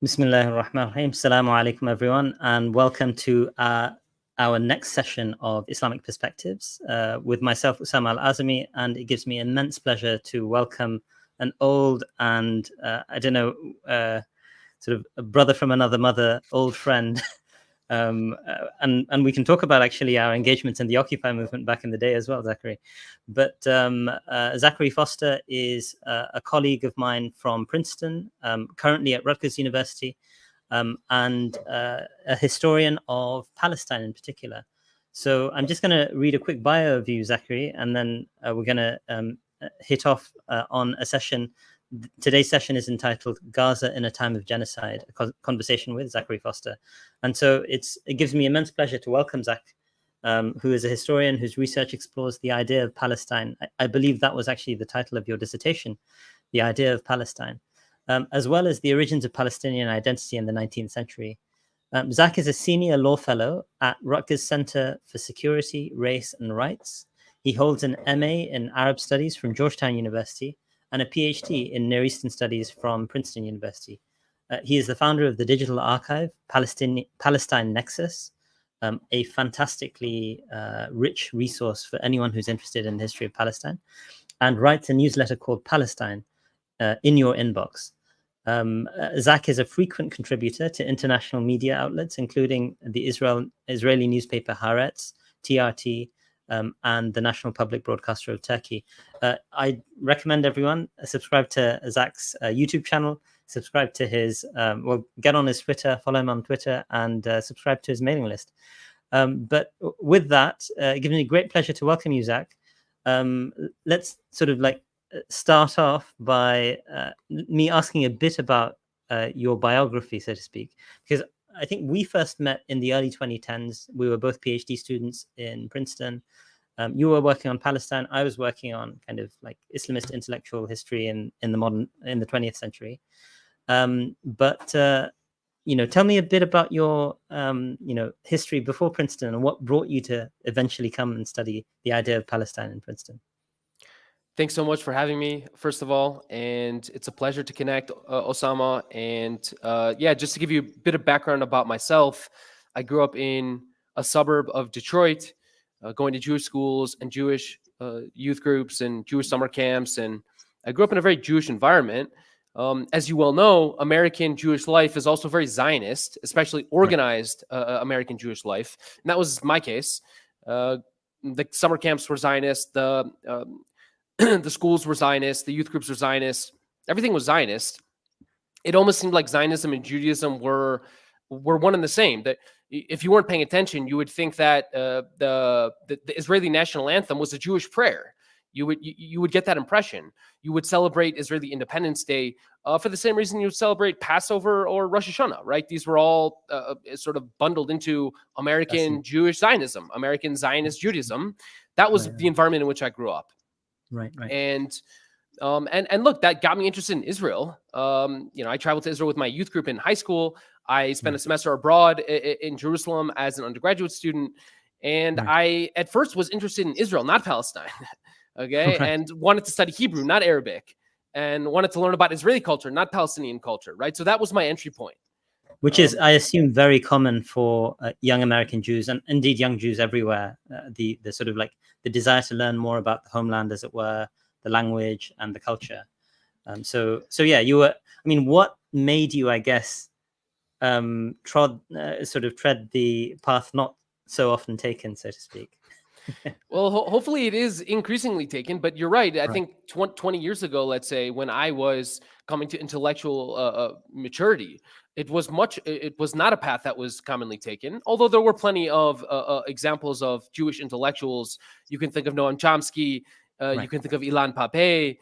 Bismillahir Rahmanir Rahim. Assalamu alaikum, everyone, and welcome to our next session of Islamic Perspectives with myself, Usaama al-Azami, and it gives me immense pleasure to welcome an old and, sort of a brother from another mother, old friend. And we can talk about actually our engagements in the Occupy movement back in the day as well, Zachary. But Zachary Foster is a colleague of mine from Princeton, currently at Rutgers University, and a historian of Palestine in particular. So I'm just going to read a quick bio of you, Zachary, and then we're going to hit off on a session. Today's session is entitled Gaza in a Time of Genocide, a conversation with Zachary Foster. And so it gives me immense pleasure to welcome Zach, who is a historian whose research explores the idea of Palestine. I believe that was actually the title of your dissertation, The Idea of Palestine, as well as the origins of Palestinian identity in the 19th century. Zach is a senior law fellow at Rutgers Center for Security, Race and Rights. He holds an MA in Arab Studies from Georgetown University and a PhD in Near Eastern Studies from Princeton University. He is the founder of the digital archive, Palestine Nexus, a fantastically rich resource for anyone who's interested in the history of Palestine, and writes a newsletter called Palestine, in your inbox. Zach is a frequent contributor to international media outlets, including the Israeli newspaper Haaretz, TRT, and the National Public Broadcaster of Turkey. I recommend everyone subscribe to Zach's YouTube channel, subscribe to his, get on his Twitter, follow him on Twitter, and subscribe to his mailing list. But with that, it gives me great pleasure to welcome you, Zach. Let's sort of start off by me asking a bit about your biography, so to speak, because I think we first met in the early 2010s. We were both PhD students in Princeton. You were working on Palestine. I was working on kind of like Islamist intellectual history in the 20th century. But tell me a bit about your history before Princeton and what brought you to eventually come and study the idea of Palestine in Princeton. Thanks so much for having me, first of all, and it's a pleasure to connect, Usaama. And just to give you a bit of background about myself, I grew up in a suburb of Detroit, going to Jewish schools and Jewish youth groups and Jewish summer camps, and I grew up in a very Jewish environment. As you well know, American Jewish life is also very Zionist, especially organized American Jewish life, and that was my case. The summer camps were Zionist, the schools were Zionist, the youth groups were Zionist, everything was Zionist. It almost seemed like Zionism and Judaism were one and the same. That if you weren't paying attention, you would think that the Israeli national anthem was a Jewish prayer. You would get that impression. You would celebrate Israeli Independence Day for the same reason you would celebrate Passover or Rosh Hashanah, right? These were all sort of bundled into American Jewish Zionism, American Zionist Judaism. That was the environment in which I grew up. Right. And look, that got me interested in Israel. I traveled to Israel with my youth group in high school. I spent a semester abroad in Jerusalem as an undergraduate student. And I, at first, was interested in Israel, not Palestine. Okay. And wanted to study Hebrew, not Arabic, and wanted to learn about Israeli culture, not Palestinian culture. Right. So that was my entry point. Which is, I assume, very common for young American Jews and indeed young Jews everywhere. The sort of the desire to learn more about the homeland, as it were, the language and the culture. So yeah, you were. I mean, what made you, I guess, tread the path not so often taken, so to speak? Well, hopefully it is increasingly taken, but you're right. I think 20 years ago, let's say, when I was coming to intellectual maturity, it was not a path that was commonly taken, although there were plenty of examples of Jewish intellectuals. You can think of Noam Chomsky, you can think of Ilan Pappé,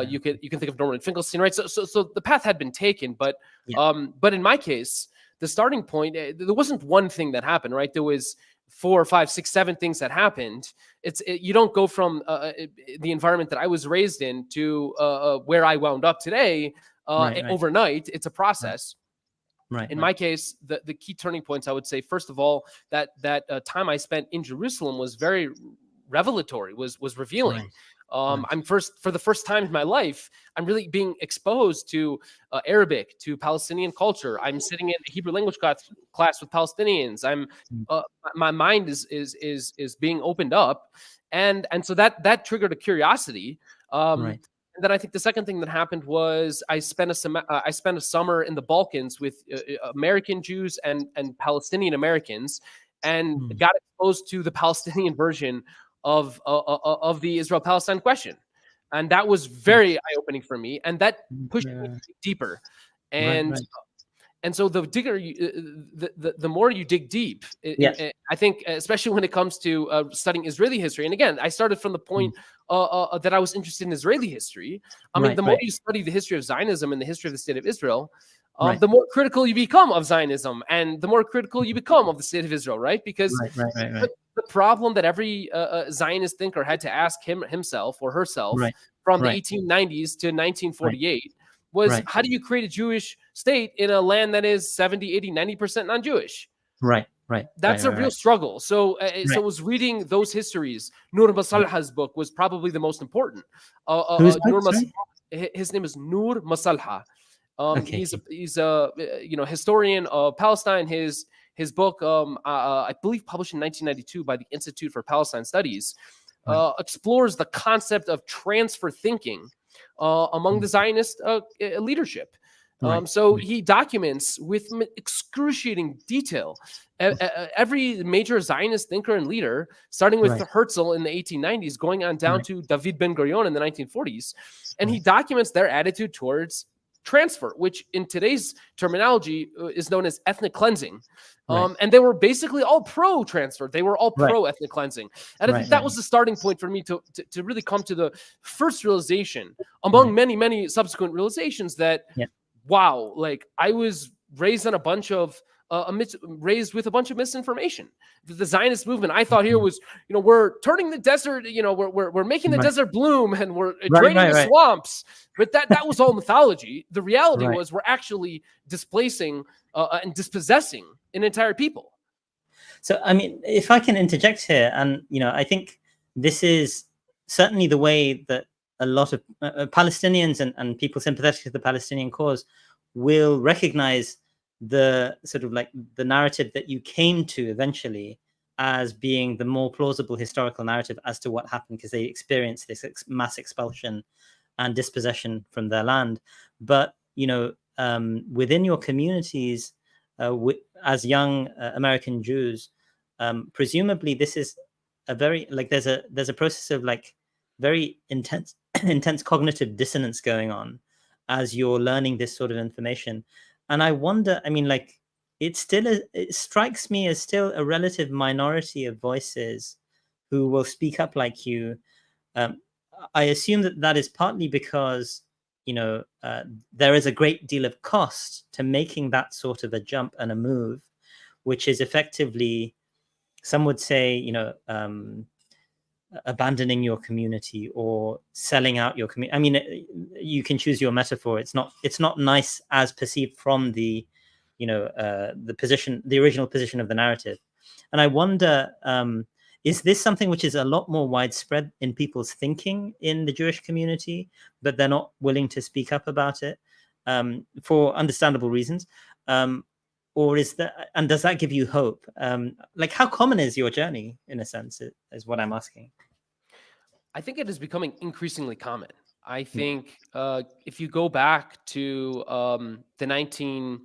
you can think of Norman Finkelstein, right? So the path had been taken, but in my case, the starting point, there wasn't one thing that happened, right? There was 4, 5, 6, 7 things that happened. You don't go from the environment that I was raised in to where I wound up today overnight. It's a process. In my case, the key turning points, I would say, first of all, that time I spent in Jerusalem was very revelatory, was revealing. For the first time in my life, I'm really being exposed to Arabic, to Palestinian culture. I'm sitting in a Hebrew language class with Palestinians. My mind is being opened up, and so that triggered a curiosity. And then I think the second thing that happened was I spent a summer in the Balkans with American Jews and Palestinian Americans, and got exposed to the Palestinian version of the Israel-Palestine question, and that was very eye-opening for me, and that pushed me deeper. And so the digger, the more you dig deep, I think, especially when it comes to studying Israeli history. And again, I started from the point that I was interested in Israeli history. I mean, the more you study the history of Zionism and the history of the state of Israel, the more critical you become of Zionism, and the more critical you become of the state of Israel, right? Because the problem that every Zionist thinker had to ask himself or herself from the 1890s to 1948 was, how do you create a Jewish state in a land that is 70, 80, 90% non-Jewish? That's a real struggle. So so was reading those histories. Nur Masalha's book was probably the most important. His name is Nur Masalha. He's a historian of Palestine. His book, I believe published in 1992 by the Institute for Palestine Studies, explores the concept of transfer thinking among the Zionist leadership. So he documents with excruciating detail every major Zionist thinker and leader, starting with Herzl in the 1890s, going on down to David Ben-Gurion in the 1940s. And he documents their attitude towards transfer, which in today's terminology is known as ethnic cleansing. And they were basically all pro-transfer. They were all pro-ethnic cleansing. And I think that was the starting point for me to really come to the first realization, among many, many subsequent realizations, that, wow, like I was raised on a bunch of raised with a bunch of misinformation. The Zionist movement, I thought here was, we're turning the desert, we're making the desert bloom, and we're draining the swamps. But that was all mythology. The reality was we're actually displacing and dispossessing an entire people. So, I mean, if I can interject here, and I think this is certainly the way that a lot of Palestinians and people sympathetic to the Palestinian cause will recognize the sort of like the narrative that you came to eventually as being the more plausible historical narrative as to what happened, because they experienced this mass expulsion and dispossession from their land. But within your communities, as young American Jews, presumably this is a very there's a process of very intense cognitive dissonance going on as you're learning this sort of information. And I wonder, I mean, it strikes me as still a relative minority of voices who will speak up like you. I assume that is partly because, there is a great deal of cost to making that sort of a jump and a move, which is effectively, some would say, abandoning your community or selling out your community. I mean, you can choose your metaphor. It's not nice as perceived from the the original position of the narrative. And I wonder, is this something which is a lot more widespread in people's thinking in the Jewish community, but they're not willing to speak up about it for understandable reasons? Or is that, and does that give you hope? How common is your journey, in a sense, is what I'm asking. I think it is becoming increasingly common. I think if you go back to the 1960s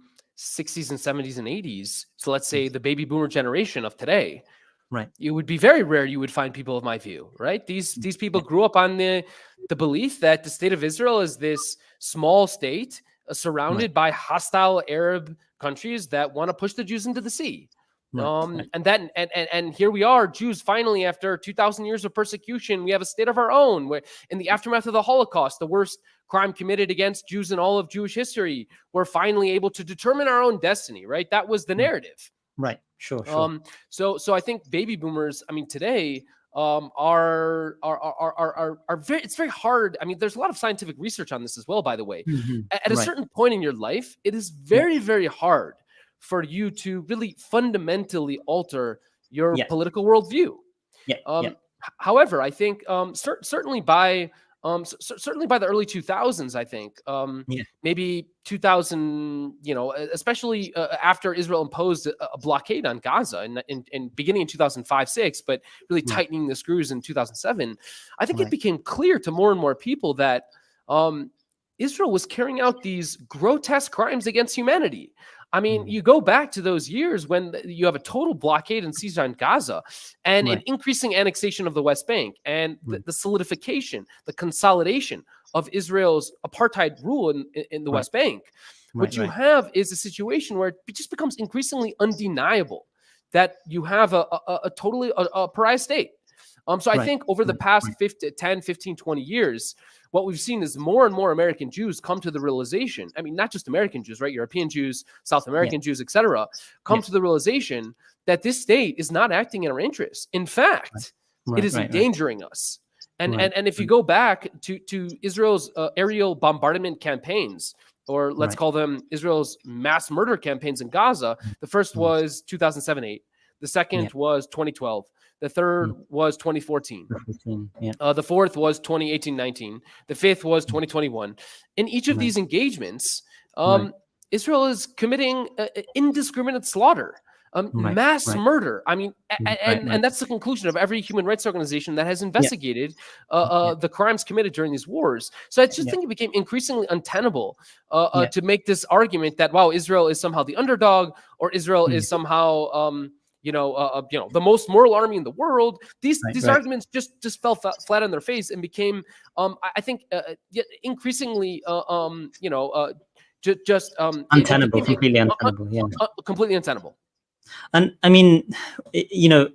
and 70s and 80s, so let's say the baby boomer generation of today, it would be very rare you would find people of my view, right? These people grew up on the belief that the state of Israel is this small state surrounded by hostile Arab countries that want to push the Jews into the sea. And here we are, Jews, finally, after 2,000 years of persecution, we have a state of our own. Where, in the aftermath of the Holocaust, the worst crime committed against Jews in all of Jewish history, we're finally able to determine our own destiny, right? That was the narrative. Right. Sure. So I think baby boomers, I mean, today are very, it's very hard. I mean, there's a lot of scientific research on this as well, by the way. At a certain point in your life, it is very, very hard for you to really fundamentally alter your political worldview. However, I think certainly by certainly by the early 2000s, I think Yeah. maybe 2000, especially after Israel imposed a blockade on Gaza in beginning in 2005-6, but really Right. tightening the screws in 2007. I think it Right. became clear to more and more people that Israel was carrying out these grotesque crimes against humanity. I mean, you go back to those years when you have a total blockade and siege on Gaza and an Right. increasing annexation of the West Bank and Right. the solidification, the consolidation of Israel's apartheid rule in the Right. West Bank. What Right. you Right. have is a situation where it just becomes increasingly undeniable that you have a totally a pariah state. So I Right. think over the past 10, 15, 20 years, what we've seen is more and more American Jews come to the realization, I mean, not just American Jews, right? European Jews, South American Jews, etc., come to the realization that this state is not acting in our interests. In fact, it is endangering us. And if you go back to Israel's aerial bombardment campaigns, or let's call them Israel's mass murder campaigns in Gaza, the first was 2007-8. The second was 2012. The third was 2014. The fourth was 2018-19. The fifth was 2021. In each of these engagements, Israel is committing indiscriminate slaughter, mass murder. I mean, and that's the conclusion of every human rights organization that has investigated the crimes committed during these wars. So I just think it became increasingly untenable to make this argument that, wow, Israel is somehow the underdog, or Israel is somehow the most moral army in the world. These arguments just fell flat on their face and became, I think, increasingly, untenable, completely untenable. Yeah, completely untenable. And I mean,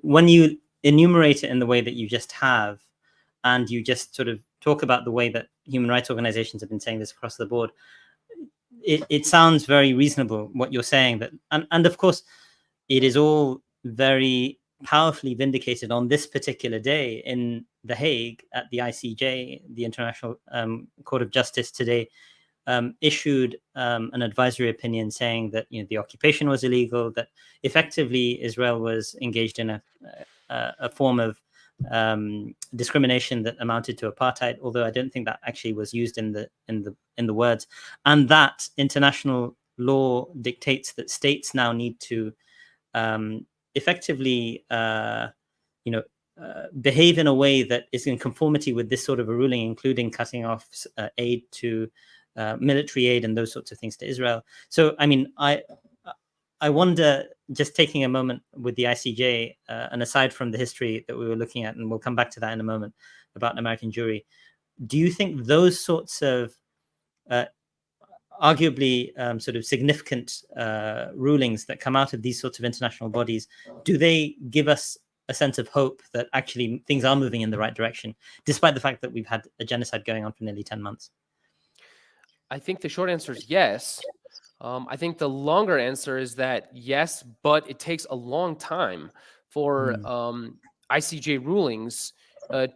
when you enumerate it in the way that you just have, and you just sort of talk about the way that human rights organizations have been saying this across the board, it sounds very reasonable what you're saying. That and of course, it is all very powerfully vindicated on this particular day in The Hague at the ICJ, the International Court of Justice today, issued an advisory opinion saying that the occupation was illegal, that effectively Israel was engaged in a form of discrimination that amounted to apartheid, although I don't think that actually was used in the words, and that international law dictates that states now need to effectively behave in a way that is in conformity with this sort of a ruling, including cutting off aid to military aid and those sorts of things to Israel. So, I mean, I wonder, just taking a moment with the ICJ, and aside from the history that we were looking at, and we'll come back to that in a moment about an American jury, do you think those sorts of arguably sort of significant rulings that come out of these sorts of international bodies, do they give us a sense of hope that actually things are moving in the right direction, despite the fact that we've had a genocide going on for nearly 10 months? I think the short answer is yes. I think the longer answer is that yes, but it takes a long time for ICJ rulings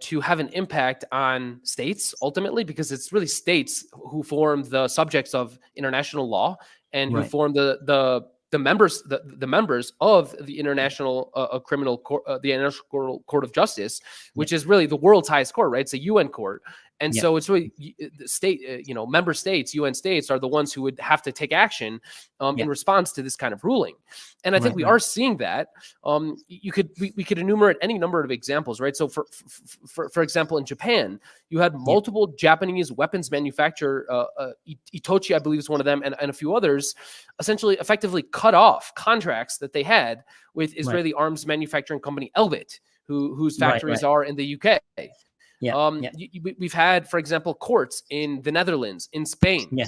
to have an impact on states ultimately, because it's really states who form the subjects of international law and who form the members of the International Criminal Court, the International Court of Justice, which is really the world's highest court, right? It's a UN court. And so it's really the state, member states, UN states are the ones who would have to take action in response to this kind of ruling. And I think we are seeing that. We could enumerate any number of examples, right? So for example, in Japan, you had multiple Japanese weapons manufacturer, Itochi, I believe is one of them, and a few others, essentially effectively cut off contracts that they had with Israeli arms manufacturing company Elbit, whose factories are in the UK. We've had, for example, courts in the Netherlands, in Spain,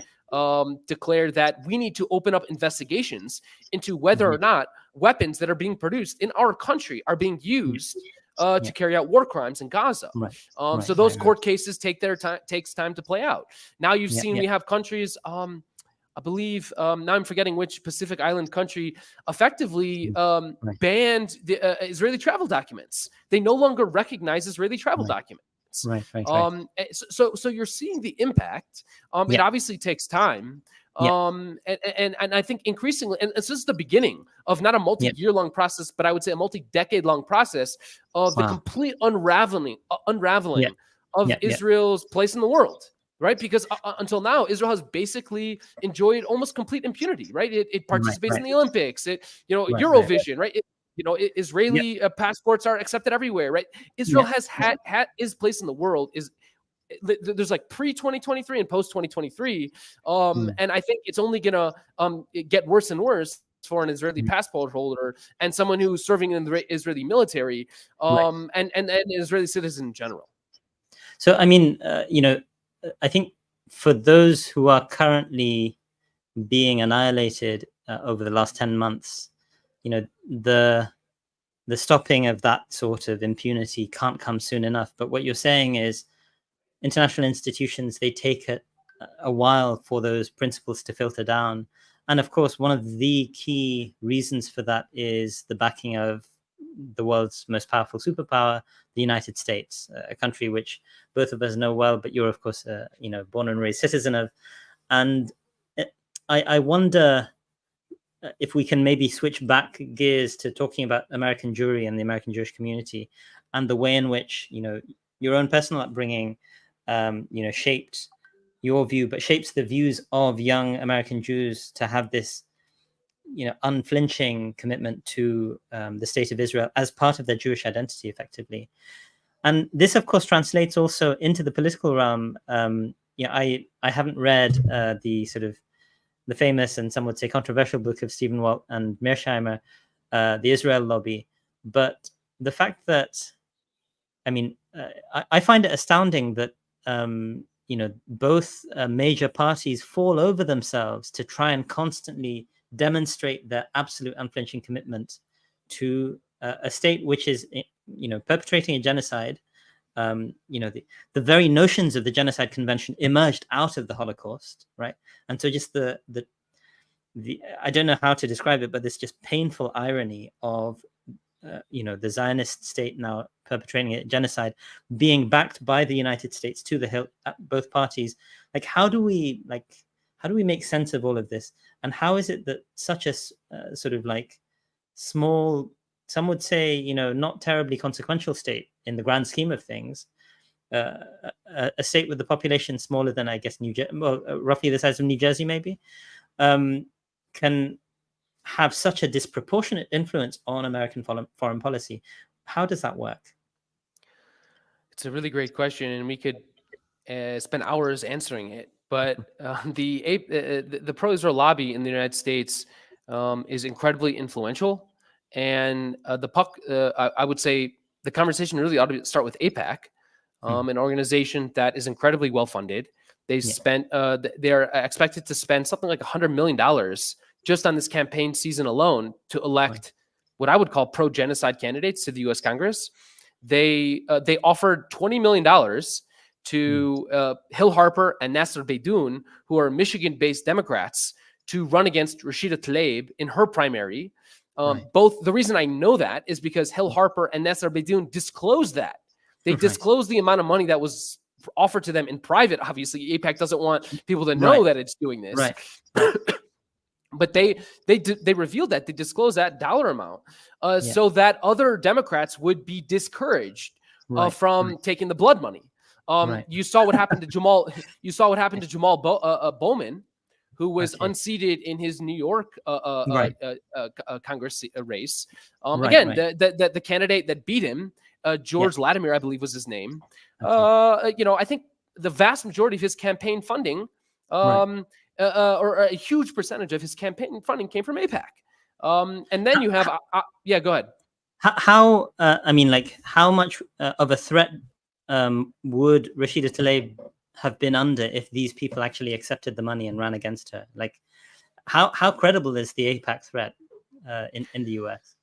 declare that we need to open up investigations into whether or not weapons that are being produced in our country are being used to carry out war crimes in Gaza. So those court cases takes time to play out. Now you've seen we have countries, I believe, now I'm forgetting which Pacific Island country effectively banned the Israeli travel documents. They no longer recognize Israeli travel documents. So you're seeing the impact. It obviously takes time. Yeah. And I think increasingly, and this is the beginning of not a Yeah. multi-year long process, but I would say a multi-decade long process of the Wow. complete unraveling Yeah. of Yeah. Yeah. Israel's place in the world. Right, because until now, Israel has basically enjoyed almost complete impunity. Right, it Right. participates in Right. the Olympics. Right. Right. Eurovision. Right, Yeah. Israeli passports are accepted everywhere. Right, Israel Yeah. has had his place in the world is there's like pre 2023 and post 2023, Mm. and I think it's only gonna get worse and worse for an Israeli Mm. passport holder and someone who's serving in the Israeli military, Right. and an Israeli citizen in general. So, I mean, I think for those who are currently being annihilated over the last 10 months, the stopping of that sort of impunity can't come soon enough. But what you're saying is international institutions, they take a while for those principles to filter down. And of course, one of the key reasons for that is the backing of the world's most powerful superpower, the United States, a country which both of us know well, but you're of course, born and raised citizen of. And I wonder if we can maybe switch back gears to talking about American Jewry and the American Jewish community, and the way in which your own personal upbringing, shaped your view, but shapes the views of young American Jews to have this, unflinching commitment to the state of Israel as part of their Jewish identity, effectively. And this, of course, translates also into the political realm. I haven't read the famous and some would say controversial book of Stephen Walt and Mearsheimer, The Israel Lobby. But the fact that, I find it astounding that, both major parties fall over themselves to try and constantly demonstrate their absolute unflinching commitment to a state which is, perpetrating a genocide. The very notions of the Genocide Convention emerged out of the Holocaust, right? And so just the I don't know how to describe it, but this just painful irony of the Zionist state now perpetrating a genocide, being backed by the United States to the hilt at both parties. Like, how do we make sense of all of this? And how is it that such a sort of like small, some would say, not terribly consequential state in the grand scheme of things, a state with a population smaller than, I guess, New Jersey, well, roughly the size of New Jersey, maybe, can have such a disproportionate influence on American foreign policy? How does that work? It's a really great question, and we could spend hours answering it. But the pro-Israel lobby in the United States is incredibly influential, and I would say the conversation really ought to start with AIPAC, an organization that is incredibly well funded. They're expected to spend something like $100 million just on this campaign season alone to elect what I would call pro-genocide candidates to the U.S. Congress. They offered $20 million to Hill Harper and Nasser Beydoun, who are Michigan-based Democrats, to run against Rashida Tlaib in her primary. Both, the reason I know that is because Hill Harper and Nasser Beydoun disclosed that. They disclosed the amount of money that was offered to them in private. Obviously, AIPAC doesn't want people to know that it's doing this. But they revealed that, they disclosed that dollar amount, so that other Democrats would be discouraged from taking the blood money. You saw what happened to Jamal. You saw what happened to Jamal Bowman, who was unseated in his New York Congress race. The candidate that beat him, George Latimer, I believe was his name. I think the vast majority of his campaign funding, or a huge percentage of his campaign funding, came from AIPAC. And then you have, go ahead. How much of a threat would Rashida Tlaib have been under if these people actually accepted the money and ran against her? Like, how credible is the AIPAC threat in the US?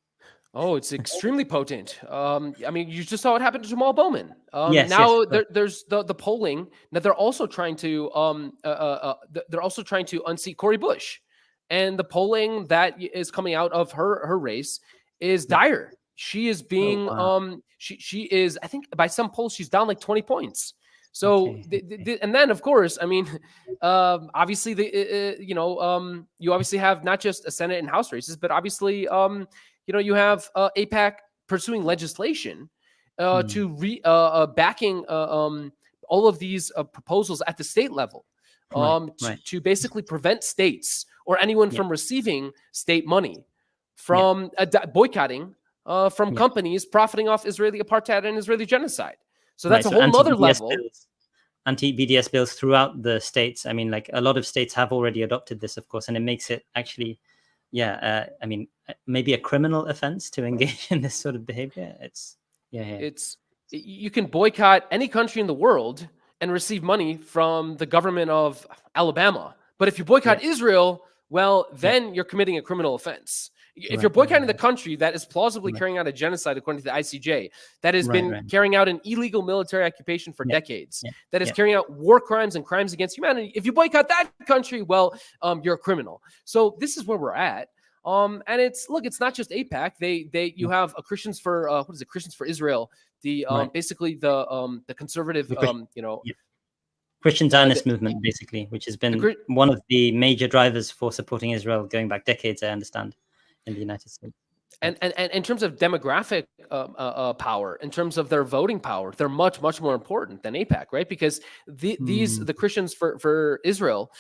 Oh, it's extremely potent. You just saw what happened to Jamal Bowman. There's the polling. Now they're also trying to unseat Cori Bush, and the polling that is coming out of her race is dire. She is being she is, I think by some polls she's down like 20 points. So, Okay. and then of course, I mean, obviously you obviously have not just a Senate and House races, but obviously, you have AIPAC pursuing legislation Hmm. to backing all of these proposals at the state level, Right. Right. to basically prevent states or anyone Yeah. from receiving state money Yeah. from boycotting from Yeah. companies profiting off Israeli apartheid and Israeli genocide. So that's Right. a So whole nother level. anti-BDS bills throughout the states. I mean, like a lot of states have already adopted this, of course, and it makes it actually, yeah. I mean, maybe a criminal offense to engage in this sort of behavior. It's yeah. It's You can boycott any country in the world and receive money from the government of Alabama. But if you Yeah. boycott Israel, well, Yeah. then you're committing a criminal offense. If you're Right. Right. boycotting the Right. country that is plausibly Right. carrying out a genocide, according to the ICJ, that has Right. been Right. carrying out an illegal military occupation for Yeah. decades, Yeah. that is Yeah. carrying out war crimes and crimes against humanity, if you boycott that country, well, you're a criminal. So this is where we're at. And it's not just AIPAC. You Yeah. have Christians for Christians for Israel, the Right. basically the conservative The yeah. Christian the Zionist movement, basically, which has been the one of the major drivers for supporting Israel going back decades, I understand, in the United States. and in terms of demographic power, in terms of their voting power, they're much more important than AIPAC, right? Because Hmm. the Christians for Israel,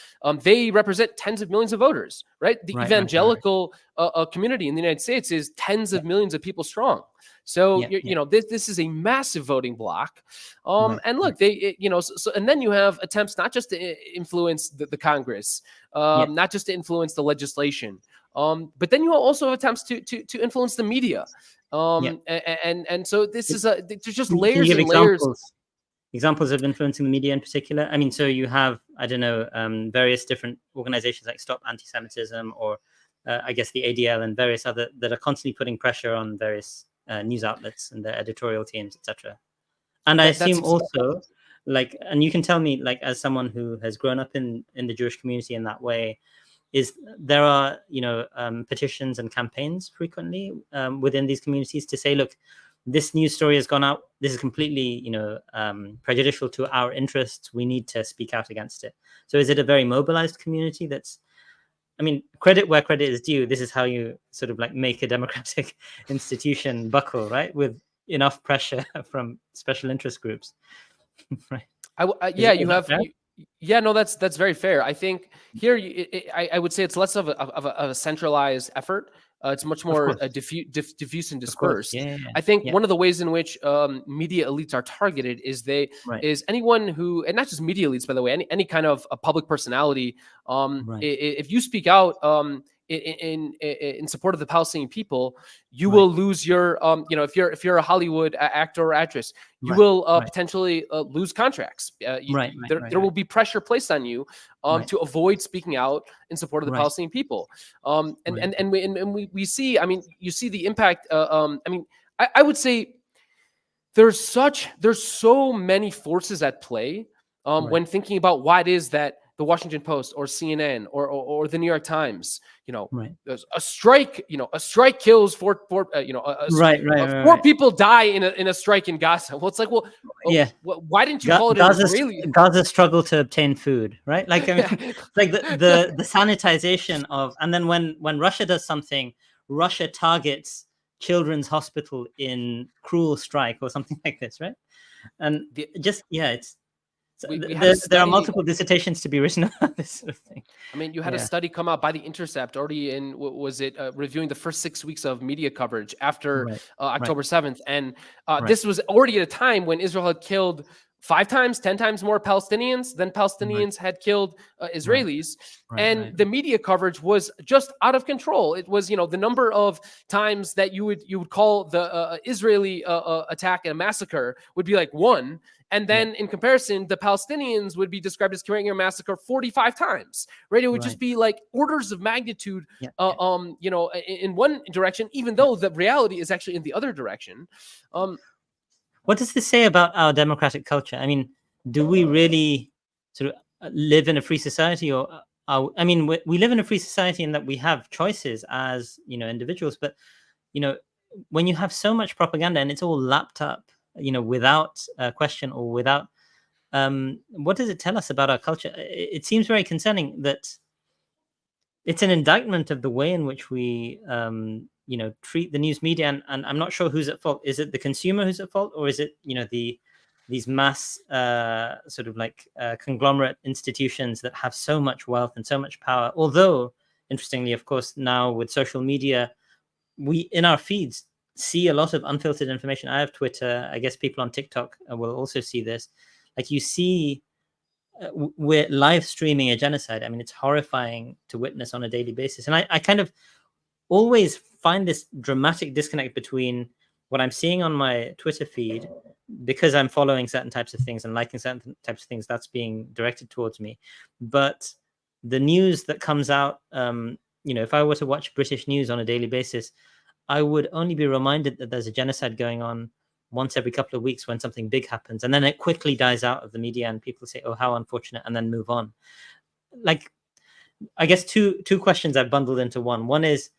they represent tens of millions of voters, right? The Right. evangelical community in the United States is tens Yeah. of millions of people strong. So Yeah. this is a massive voting block, Right. and Right. look, and then you have attempts not just to influence the Congress, Yeah. not just to influence the legislation, but then you also have attempts to influence the media, Yeah. and so there's just Can you layers give and layers. examples of influencing the media in particular? I mean, so you have, I don't know, various different organizations like Stop Anti-Semitism, or I guess the ADL and various other that are constantly putting pressure on various news outlets and their editorial teams, etc. And I That's assume also, like, and you can tell me, like, as someone who has grown up in the Jewish community in that way, is there are petitions and campaigns frequently within these communities to say, look, this news story has gone out, this is completely prejudicial to our interests, we need to speak out against it. So is it a very mobilized community? That's, I mean, credit where credit is due. This is how you sort of like make a democratic institution buckle, right? With enough pressure from special interest groups. Right. Yeah, Is you that have. fair? Yeah, no, that's very fair. I think here, I would say it's less of a centralized effort. It's much Of more course. diffuse and Of course. dispersed. Yeah. I think Yeah. one of the ways in which media elites are targeted Right. is anyone who, and not just media elites, by the way, any kind of a public personality. Right. If you speak out in support of the Palestinian people, you Right. will lose your if you're a Hollywood actor or actress, you Right. will Right. potentially lose contracts. There will Right. be pressure placed on you Right. to avoid speaking out in support of the Right. Palestinian people. Right. And we see, I mean, you see the impact. I mean, I would say there's so many forces at play Right. when thinking about why it is that the Washington Post or CNN or the New York Times, Right. there's a strike, a strike kills four Right. people die in a strike in Gaza. Well, it's like, well, Yeah. why didn't you call it an Israeli? Gaza's struggle to obtain food, right? Like, I mean, it's like the sanitization of, and then when Russia does something, Russia targets children's hospital in cruel strike or something like this, right? And just, yeah, it's We had a there are study. multiple dissertations to be written about this sort of thing. I mean, you had a Yeah. study come out by The Intercept already in, was it reviewing the first 6 weeks of media coverage after Right. October 7th. And Right. this was already at a time when Israel had killed 5 times, 10 times more Palestinians than Right. Palestinians had killed Israelis. And Right. the media coverage was just out of control. It was, the number of times that you would call the Israeli attack a massacre would be like 1. And then in comparison, the Palestinians would be described as carrying a massacre 45 times, right? It would just be like orders of magnitude, in one direction, even though the reality is actually in the other direction. What does this say about our democratic culture? I mean, do we really sort of live in a free society, or I mean, we live in a free society in that we have choices as individuals, but when you have so much propaganda and it's all lapped up, without question or without what does it tell us about our culture? It seems very concerning that it's an indictment of the way in which we, treat the news media. And I'm not sure who's at fault. Is it the consumer who's at fault, or is it, these mass sort of like conglomerate institutions that have so much wealth and so much power? Although, interestingly, of course, now with social media, we in our feeds see a lot of unfiltered information. I have Twitter. I guess people on TikTok will also see this. Like you see, we're live streaming a genocide. I mean, it's horrifying to witness on a daily basis. And I kind of always find this dramatic disconnect between what I'm seeing on my Twitter feed, because I'm following certain types of things and liking certain types of things, that's being directed towards me. But the news that comes out, if I were to watch British news on a daily basis, I would only be reminded that there's a genocide going on once every couple of weeks when something big happens, and then it quickly dies out of the media and people say, oh, how unfortunate, and then move on. Like, I guess two questions I've bundled into one. One is,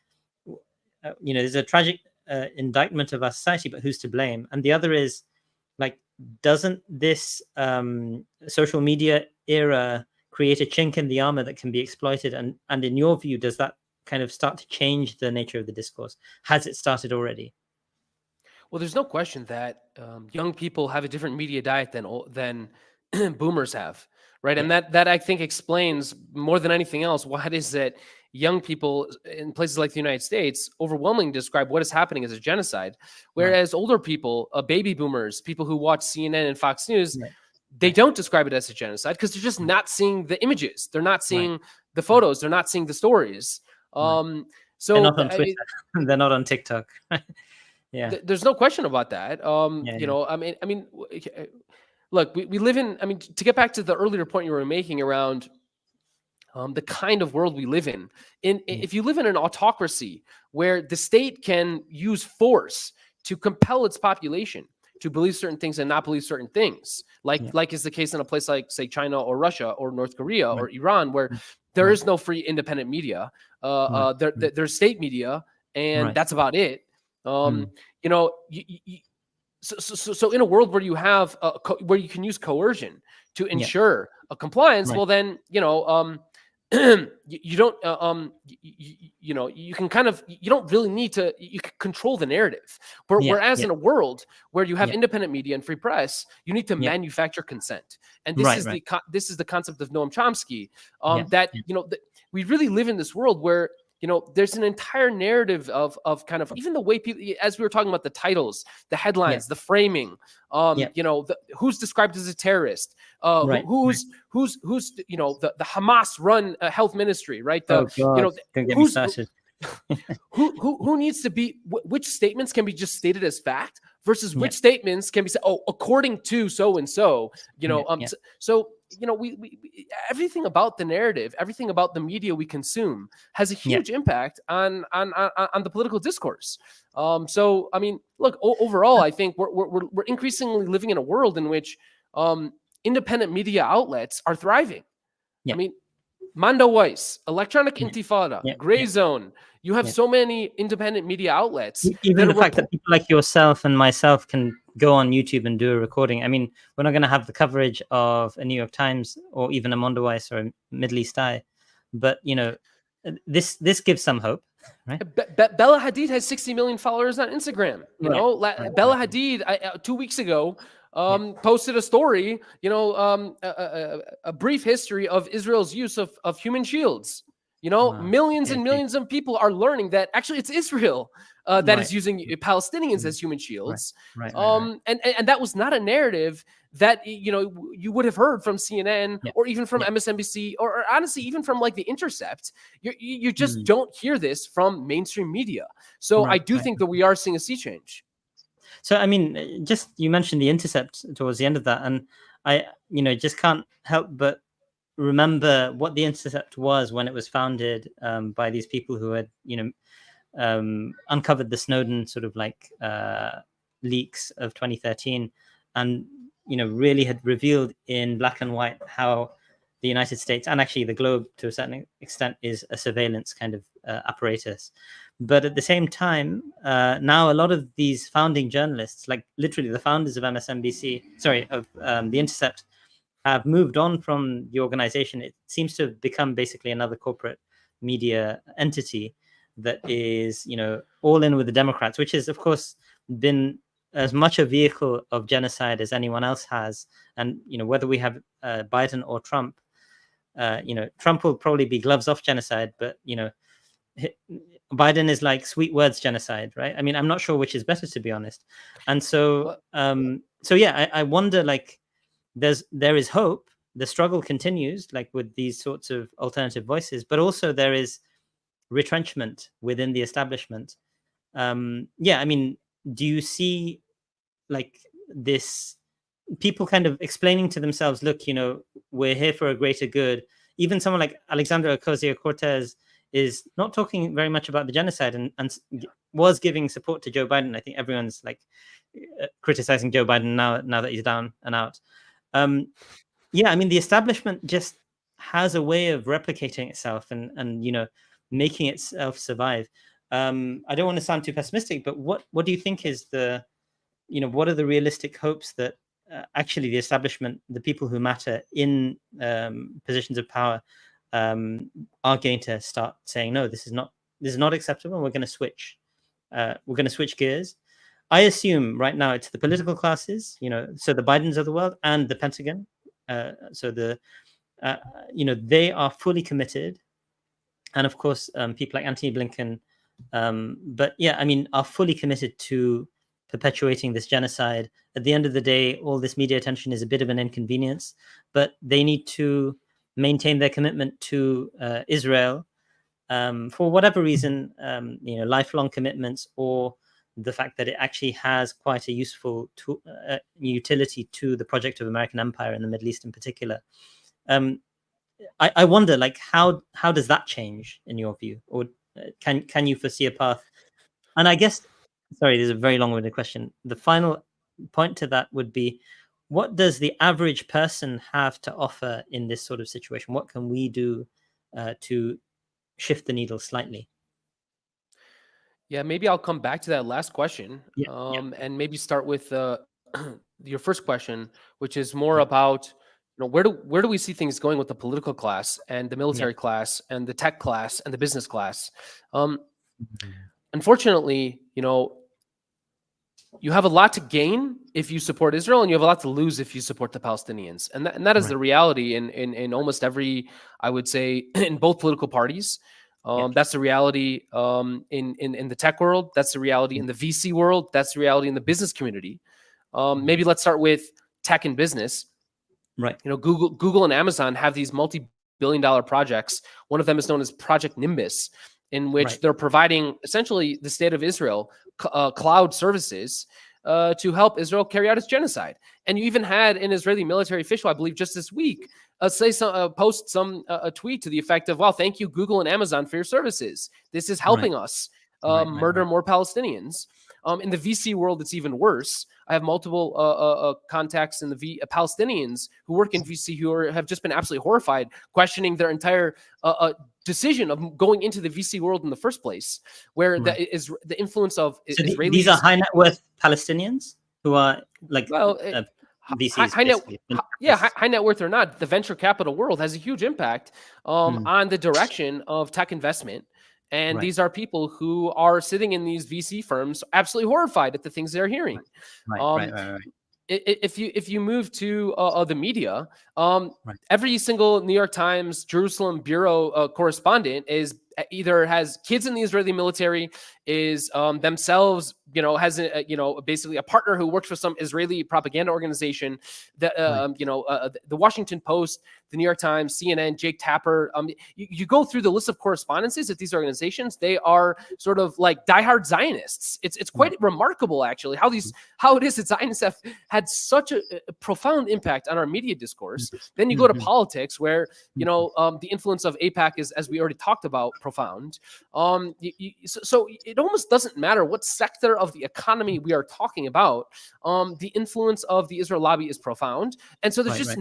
there's a tragic indictment of our society, but who's to blame? And the other is, like, doesn't this social media era create a chink in the armor that can be exploited? And in your view, does that kind of start to change the nature of the discourse? Has it started already? Well, there's no question that young people have a different media diet than boomers have, right? And that I think explains more than anything else why it is that young people in places like the United States overwhelmingly describe what is happening as a genocide, whereas older people, baby boomers, people who watch CNN and Fox News, they don't describe it as a genocide because they're just not seeing the images, they're not seeing the photos, they're not seeing the stories. So they're not on Twitter, they're not on TikTok. Yeah, there's no question about that. I mean, look, we live in. I mean, to get back to the earlier point you were making around the kind of world we live in. If you live in an autocracy where the state can use force to compel its population to believe certain things and not believe certain things, like is the case in a place like, say, China or Russia or North Korea or Iran, where there is no free independent media. There's state media, and that's about it. So in a world where you have where you can use coercion to ensure a compliance, well, then you don't you can kind of, you don't really need to, you can control the narrative. Whereas in a world where you have independent media and free press, you need to manufacture consent. And this is the concept of Noam Chomsky, that we really live in this world where there's an entire narrative of kind of, even the way people, as we were talking about the titles, the headlines, the framing, who's described as a terrorist, who's the Hamas run health ministry, right? Who needs to be, which statements can be just stated as fact versus which statements can be said, according to so and so, we everything about the narrative, everything about the media we consume has a huge impact on the political discourse. So I mean, look, overall, I think we're increasingly living in a world in which independent media outlets are thriving. I mean, Manda Weiss, Electronic Intifada, Gray Zone. You have so many independent media outlets. Even the fact that people like yourself and myself can go on YouTube and do a recording. I mean, we're not going to have the coverage of a New York Times or even a Manda Weiss or a Middle East Eye, but this gives some hope, right? Bella Hadid has 60 million followers on Instagram. Bella Hadid 2 weeks ago posted a story, a brief history of Israel's use of human shields. Millions and millions of people are learning that actually it's Israel that is using Palestinians as human shields. And that was not a narrative that you would have heard from CNN or even from MSNBC or honestly even from like The Intercept. You just don't hear this from mainstream media. So I do think that we are seeing a sea change. So I mean, just you mentioned The Intercept towards the end of that, and I just can't help but remember what The Intercept was when it was founded by these people who had uncovered the Snowden sort of like leaks of 2013, and really had revealed in black and white how the United States and actually the globe to a certain extent is a surveillance kind of apparatus. But at the same time, now a lot of these founding journalists, like literally the founders of MSNBC, of The Intercept, have moved on from the organization. It seems to have become basically another corporate media entity that is, all in with the Democrats, which has, of course, been as much a vehicle of genocide as anyone else has. And, whether we have Biden or Trump, Trump will probably be gloves off genocide, but, Biden is like sweet words genocide, right? I mean, I'm not sure which is better, to be honest. And so, I wonder, like, there is hope. The struggle continues, like with these sorts of alternative voices, but also there is retrenchment within the establishment. I mean, do you see like this people kind of explaining to themselves, look, we're here for a greater good? Even someone like Alexandria Ocasio-Cortez is not talking very much about the genocide and was giving support to Joe Biden. I think everyone's like criticizing Joe Biden now that he's down and out. I mean, the establishment just has a way of replicating itself and making itself survive. I don't want to sound too pessimistic, but what do you think is what are the realistic hopes that actually the establishment, the people who matter in positions of power, are going to start saying, no, this is not acceptable. We're going to switch. We're going to switch gears. I assume right now it's the political classes, so the Bidens of the world and the Pentagon. They are fully committed, and of course, people like Antony Blinken, are fully committed to perpetuating this genocide. At the end of the day, all this media attention is a bit of an inconvenience, but they need to maintain their commitment to Israel for whatever reason, lifelong commitments, or the fact that it actually has quite a useful utility to the project of American empire in the Middle East in particular. I wonder, like, how does that change in your view, or can you foresee a path? And I guess, sorry, there's a very long-winded question. The final point to that would be, what does the average person have to offer in this sort of situation? What can we do to shift the needle slightly? Yeah, maybe I'll come back to that last question, and maybe start with your first question, which is more about where do we see things going with the political class and the military class and the tech class and the business class? Unfortunately, you have a lot to gain if you support Israel, and you have a lot to lose if you support the Palestinians, and that is the reality in almost every, I would say, in both political parties. That's the reality in the tech world. That's the reality in the VC world. That's the reality in the business community. Maybe let's start with tech and business. Right. Google and Amazon have these multi-billion-dollar projects. One of them is known as Project Nimbus, in which they're providing essentially the state of Israel cloud services to help Israel carry out its genocide. And you even had an Israeli military official, I believe, just this week, post a tweet to the effect of, "Well, thank you, Google and Amazon, for your services. This is helping us murder more Palestinians." In the VC world, it's even worse. I have multiple contacts in the Palestinians who work in VC who have just been absolutely horrified, questioning their entire decision of going into the VC world in the first place, where the influence of Israelis. These are high net worth Palestinians who are like VCs, high net worth or not, the venture capital world has a huge impact on the direction of tech investment. And these are people who are sitting in these VC firms absolutely horrified at the things they're hearing. Right. If you move to the media, every single New York Times Jerusalem bureau correspondent is either has kids in the Israeli military, is themselves, has basically a partner who works for some Israeli propaganda organization. The Washington Post, the New York Times, CNN, Jake Tapper. You go through the list of correspondences at these organizations. They are sort of like diehard Zionists. It's quite remarkable, actually, how it is that Zionists have had such a profound impact on our media discourse. Then you go to politics, where the influence of AIPAC is, as we already talked about, profound. So it almost doesn't matter what sector of the economy we are talking about. The influence of the Israel lobby is profound, and so there's just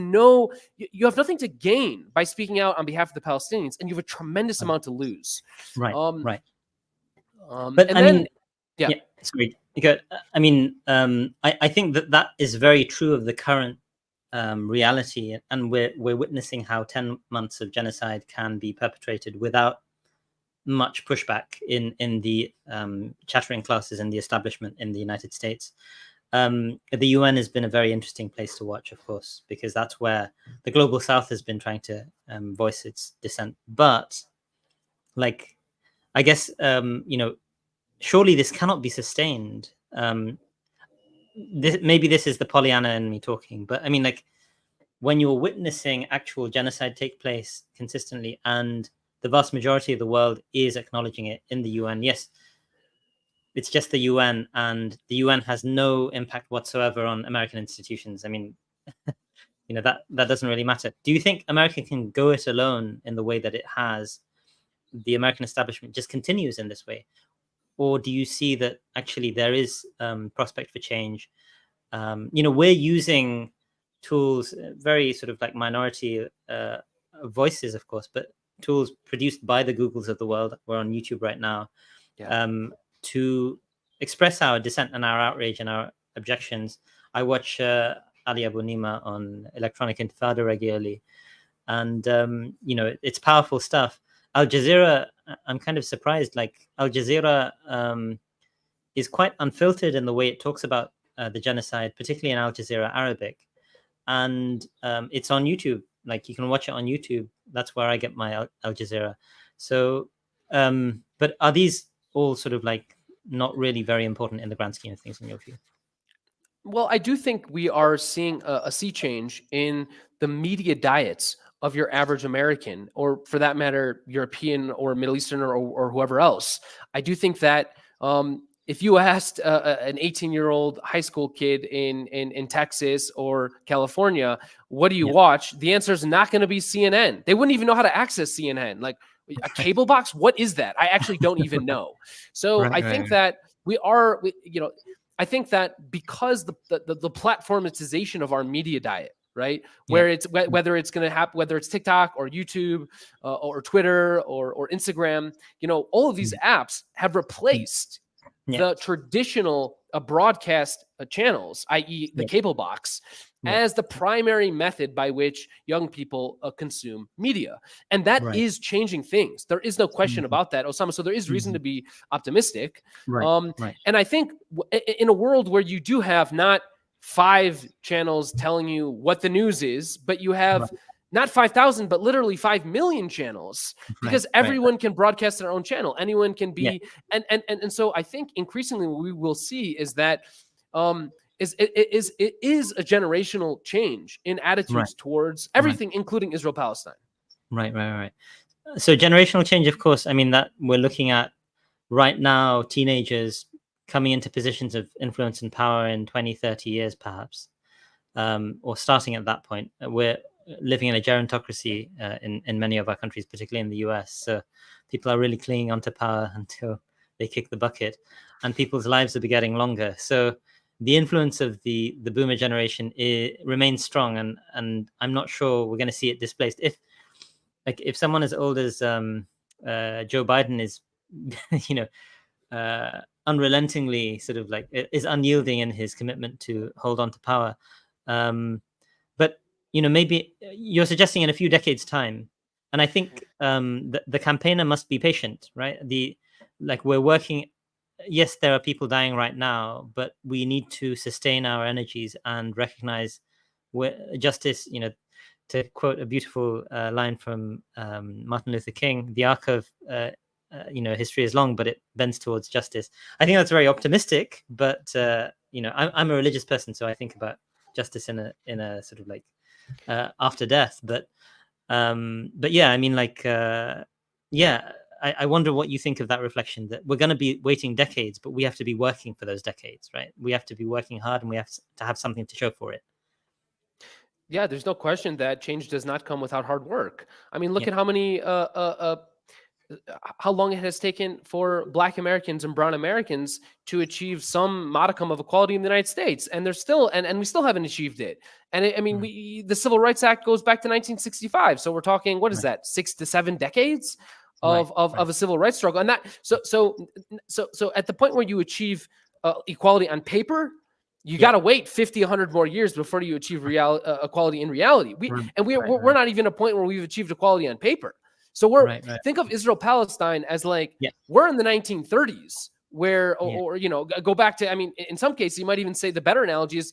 you have nothing to gain by speaking out on behalf of the Palestinians, and you have a tremendous amount to lose. But sorry. I mean, I think that is very true of the current reality, and we're witnessing how 10 months of genocide can be perpetrated without much pushback in the chattering classes and the establishment in the United States. The UN has been a very interesting place to watch, of course, because that's where the global South has been trying to voice its dissent. But, like, I guess, surely this cannot be sustained. Maybe this is the Pollyanna in me talking, but I mean, like, when you're witnessing actual genocide take place consistently, and the vast majority of the world is acknowledging it in the UN, yes, it's just the UN, and the UN has no impact whatsoever on American institutions. I mean, that doesn't really matter. Do you think America can go it alone in the way that it has? The American establishment just continues in this way, or do you see that actually there is prospect for change? We're using tools, very sort of like minority voices, of course, but tools produced by the Googles of the world. We're on YouTube right now. Yeah. To express our dissent and our outrage and our objections. I watch Ali Abu Nima on Electronic Intifada regularly, and it's powerful stuff. Al Jazeera, I'm kind of surprised. Like, Al Jazeera is quite unfiltered in the way it talks about the genocide, particularly in Al Jazeera Arabic, and it's on YouTube. Like, you can watch it on YouTube. That's where I get my Al Jazeera. So, but are these all sort of like not really very important in the grand scheme of things in your view? Well, I do think we are seeing a sea change in the media diets of your average American, or for that matter, European or Middle Easterner or whoever else. I do think that if you asked an 18-year-old high school kid in Texas or California, what do you watch? The answer is not going to be CNN. They wouldn't even know how to access CNN. Like, a cable box? What is that? I actually don't even know. So I think that I think that because the platformatization of our media diet, right, where it's whether it's going to happen, whether it's TikTok or YouTube or Twitter or Instagram, all of these apps have replaced the traditional broadcast channels, i.e. the cable box, as the primary method by which young people consume media. And that is changing things. There is no question about that, Usaama. So there is reason to be optimistic. And I think in a world where you do have not 5 channels telling you what the news is, but you have not 5,000, but literally 5 million channels, because everyone can broadcast their own channel. Anyone can be. And so I think increasingly what we will see is that it is a generational change in attitudes towards everything, including Israel-Palestine. Right. So generational change, of course, I mean, that we're looking at right now, teenagers coming into positions of influence and power in 20, 30 years, perhaps, or starting at that point. We're living in a gerontocracy in many of our countries, particularly in the US. So people are really clinging onto power until they kick the bucket, and people's lives are getting longer. So the influence of the boomer generation remains strong, and I'm not sure we're going to see it displaced. If someone as old as Joe Biden is, unrelentingly sort of like is unyielding in his commitment to hold on to power, but maybe you're suggesting in a few decades' time, and I think the campaigner must be patient, right? We're working. Yes, there are people dying right now, but we need to sustain our energies and recognize justice. To quote a beautiful line from Martin Luther King, the arc of history is long, but it bends towards justice. I think that's very optimistic, but I'm a religious person, so I think about justice in a sort of like after death. But yeah, I mean, I wonder what you think of that reflection, that we're going to be waiting decades, but we have to be working for those decades, right? We have to be working hard, and we have to have something to show for it. Yeah, there's no question that change does not come without hard work. I mean, look at how many, how long it has taken for Black Americans and Brown Americans to achieve some modicum of equality in the United States, and they're still, and we still haven't achieved it. And the Civil Rights Act goes back to 1965, so we're talking, what is that, 6 to 7 decades of a civil rights struggle, and that so at the point where you achieve equality on paper, You got to wait 50, 100 more years before you achieve equality in reality. We're not even at a point where we've achieved equality on paper. So think of Israel-Palestine as like we're in the 1930s, where or go back to, I mean, in some cases you might even say the better analogy is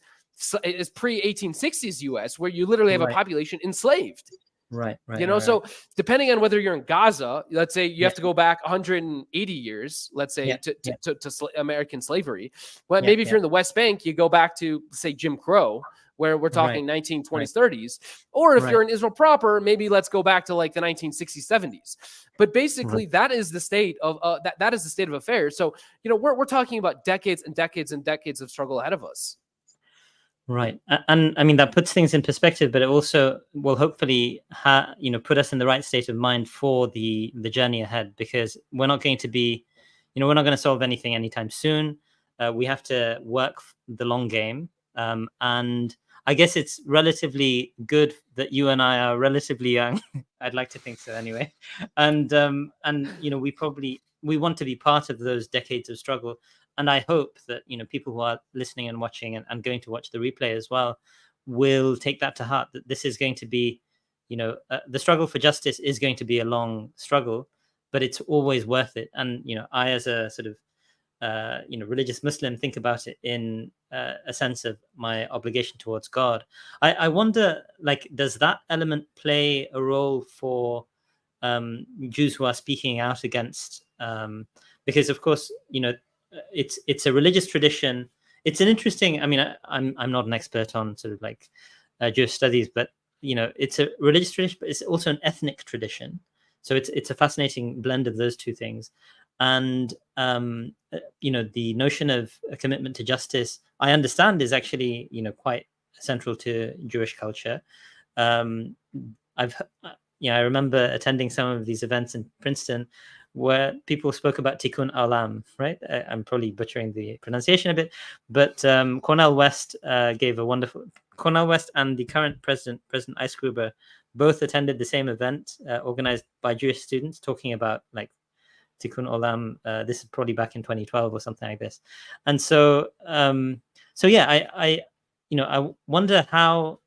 pre-1860s US, where you literally have a population enslaved. So depending on whether you're in Gaza, let's say you have to go back 180 years, let's say, to American slavery. Well, maybe if you're in the West Bank, you go back to, say, Jim Crow, where we're talking 1920s, 30s. Or if you're in Israel proper, maybe let's go back to like the 1960s, 70s. But basically, that is the state of that is the state of affairs. So we're talking about decades and decades and decades of struggle ahead of us. Right. And I mean, that puts things in perspective, but it also will hopefully put us in the right state of mind for the journey ahead, because we're not going to be, we're not going to solve anything anytime soon. We have to work the long game. And I guess it's relatively good that you and I are relatively young. I'd like to think so anyway. And we want to be part of those decades of struggle. And I hope that, people who are listening and watching and going to watch the replay as well will take that to heart, that this is going to be, the struggle for justice is going to be a long struggle, but it's always worth it. And, I, as a sort of, religious Muslim, think about it in a sense of my obligation towards God. I wonder, like, does that element play a role for Jews who are speaking out against, because of course, it's a religious tradition. It's an interesting, I mean, I'm not an expert on sort of like Jewish studies, but it's a religious tradition, but it's also an ethnic tradition. So it's a fascinating blend of those two things. And the notion of a commitment to justice, I understand, is actually quite central to Jewish culture. I remember attending some of these events in Princeton where people spoke about Tikkun Olam, right? I'm probably butchering the pronunciation a bit, but Cornel West gave a wonderful. Cornel West and the current President Eisgruber, both attended the same event organized by Jewish students, talking about like Tikkun Olam. This is probably back in 2012 or something like this. And so, I wonder how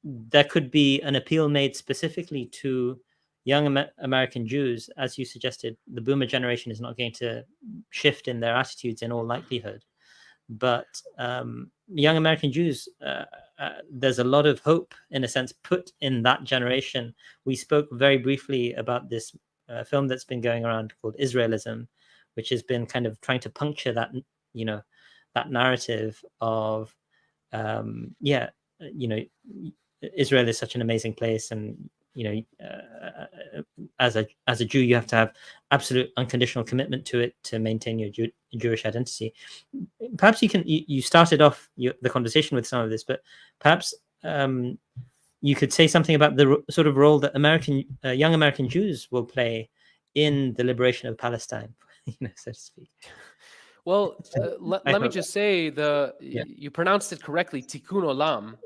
there could be an appeal made specifically to young American Jews. As you suggested, the boomer generation is not going to shift in their attitudes in all likelihood. But young American Jews, there's a lot of hope, in a sense, put in that generation. We spoke very briefly about this film that's been going around called Israelism, which has been kind of trying to puncture that, that narrative of, Israel is such an amazing place, and as a Jew, you have to have absolute unconditional commitment to it to maintain your Jewish identity. Perhaps you started off the conversation with some of this, but perhaps you could say something about the sort of role that young American Jews will play in the liberation of Palestine, so to speak. Well, let me just say you pronounced it correctly. Tikkun Olam.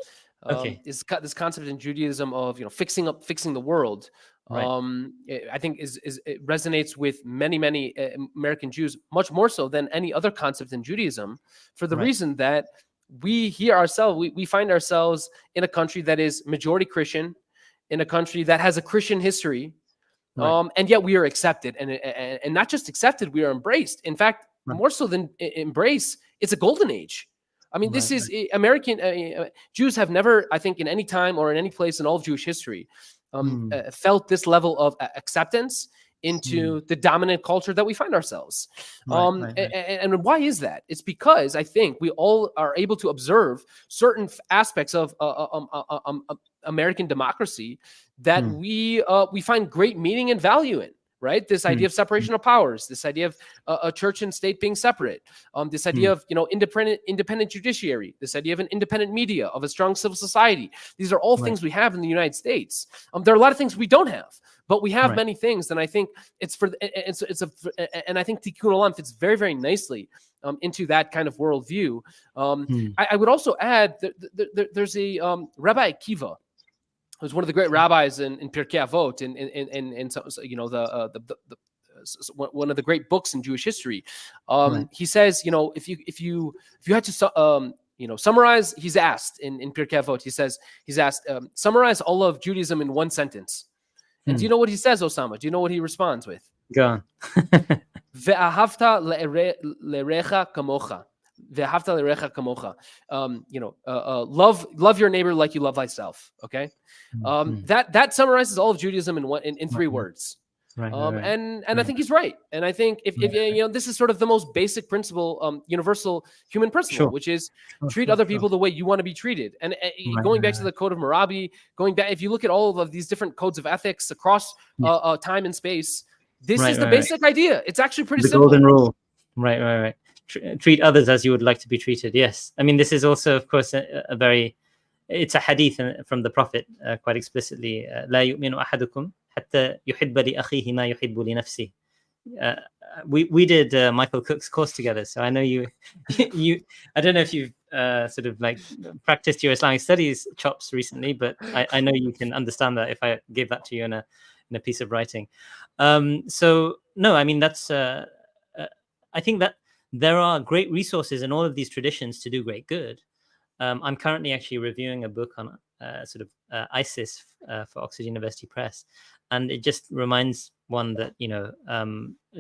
Is this concept in Judaism of fixing the world. I think it resonates with many American Jews, much more so than any other concept in Judaism, for the reason that we find ourselves in a country that is majority Christian, in a country that has a Christian history, and yet we are accepted, and not just accepted, we are embraced. In fact, more so than embrace, it's a golden age. I mean, this is American Jews have never, I think, in any time or in any place in all of Jewish history, felt this level of acceptance into the dominant culture that we find ourselves. And why is that? It's because I think we all are able to observe certain aspects of American democracy that we find great meaning and value in. Right, this idea of separation of powers, this idea of a church and state being separate, this idea of independent judiciary, this idea of an independent media, of a strong civil society. These are all things we have in the United States. There are a lot of things we don't have, but we have many things, and I think and I think Tikkun Olam fits very, very nicely into that kind of worldview. I would also add that there's a Rabbi Akiva, who's one of the great rabbis in Pirkei Avot, one of the great books in Jewish history. He says, if you had to summarize. He's asked in Pirkei Avot. He's asked, summarize all of Judaism in one sentence. And do you know what he says, Usaama? Do you know what he responds with? Go on. Ve'ahavta le'recha kamocha. Ve'ahavta le'recha kamocha. Love your neighbor like you love thyself. Okay, that summarizes all of Judaism in 3 words. Right. And I think he's right. And I think if this is sort of the most basic principle, universal human principle, which is treat other people the way you want to be treated. And going back to the Code of Hammurabi, if you look at all of these different codes of ethics across time and space, this is the basic idea. It's actually pretty simple. The golden rule. Right. Treat others as you would like to be treated. Yes. I mean, this is also, of course, it's a hadith from the Prophet quite explicitly. لا يؤمن أحدكم حتى يحب لأخيه ما يحب لنفسه. We did Michael Cook's course together, so I know you. I don't know if you've sort of like practiced your Islamic studies chops recently, but I know you can understand that if I gave that to you in a piece of writing. So no, I mean that's. I think that there are great resources in all of these traditions to do great good. I'm currently actually reviewing a book on ISIS for Oxford University Press, and it just reminds one that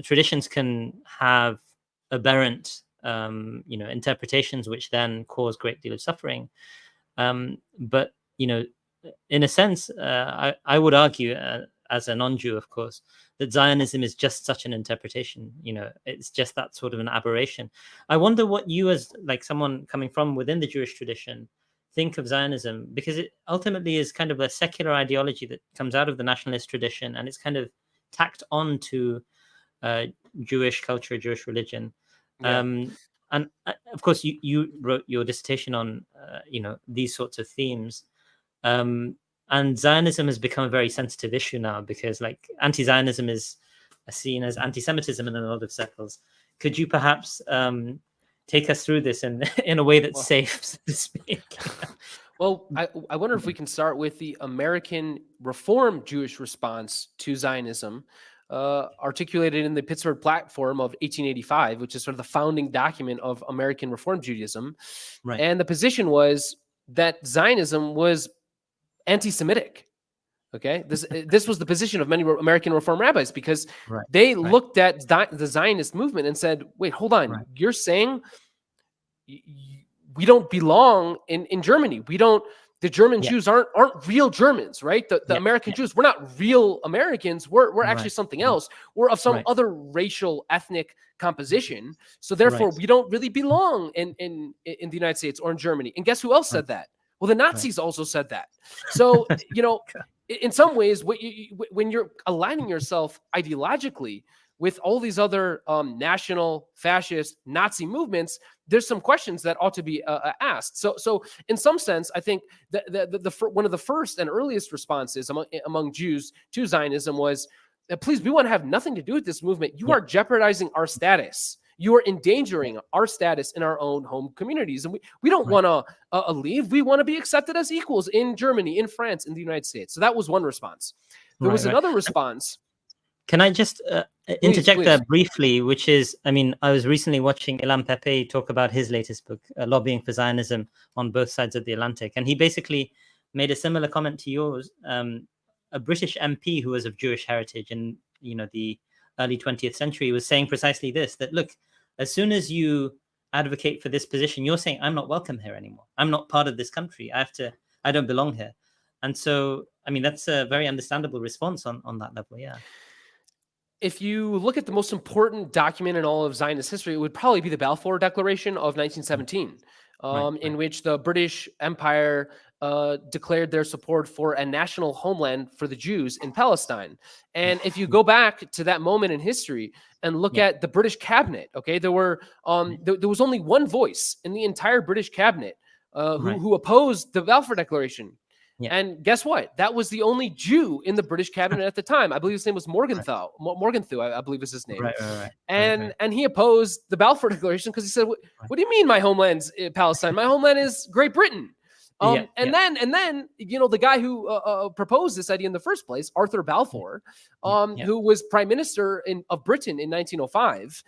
traditions can have aberrant interpretations which then cause a great deal of suffering. But in a sense, I would argue, as a non-Jew, of course, that Zionism is just such an interpretation. It's just that sort of an aberration. I wonder what you, as like someone coming from within the Jewish tradition, think of Zionism, because it ultimately is kind of a secular ideology that comes out of the nationalist tradition, and it's kind of tacked on to Jewish culture, Jewish religion. And of course, you wrote your dissertation on these sorts of themes. And Zionism has become a very sensitive issue now, because like anti-Zionism is seen as anti-Semitism in a lot of circles. Could you perhaps take us through this in a way that's safe, so to speak? Well, I wonder if we can start with the American Reform Jewish response to Zionism, articulated in the Pittsburgh Platform of 1885, which is sort of the founding document of American Reform Judaism. Right. And the position was that Zionism was anti-Semitic. Okay, this was the position of many American Reform rabbis, because they looked at the Zionist movement and said, "Wait, hold on, you're saying we don't belong in Germany? The German Jews aren't real Germans, right? The American Jews, we're not real Americans. We're actually something else. We're of some other racial, ethnic composition. So therefore, we don't really belong in the United States or in Germany." And guess who else said that? Well, the Nazis also said that. So, in some ways, when you're aligning yourself ideologically with all these other national, fascist, Nazi movements, there's some questions that ought to be asked. So, in some sense, I think one of the first and earliest responses among Jews to Zionism was, "Please, we want to have nothing to do with this movement. You are jeopardizing our status. You are endangering our status in our own home communities. And we don't want to leave. We want to be accepted as equals in Germany, in France, in the United States." So that was one response. There was another response. Can I just interject there briefly, which is, I mean, I was recently watching Ilan Pepe talk about his latest book, Lobbying for Zionism on Both Sides of the Atlantic. And he basically made a similar comment to yours. A British MP who was of Jewish heritage in, the early 20th century was saying precisely this, that look, as soon as you advocate for this position, you're saying, I'm not welcome here anymore. I'm not part of this country. I don't belong here. And so, I mean, that's a very understandable response on that level. Yeah. If you look at the most important document in all of Zionist history, it would probably be the Balfour Declaration of 1917, in which the British Empire declared their support for a national homeland for the Jews in Palestine. And if you go back to that moment in history and look at the British cabinet, okay, there was only one voice in the entire British cabinet who opposed the Balfour Declaration. Yeah. And guess what? That was the only Jew in the British cabinet at the time. I believe his name was Morgenthau. Morgenthau, I believe is his name. And he opposed the Balfour Declaration because he said, "What do you mean my homeland's Palestine? My homeland is Great Britain." Then the guy who proposed this idea in the first place, Arthur Balfour, who was Prime Minister of Britain in 1905,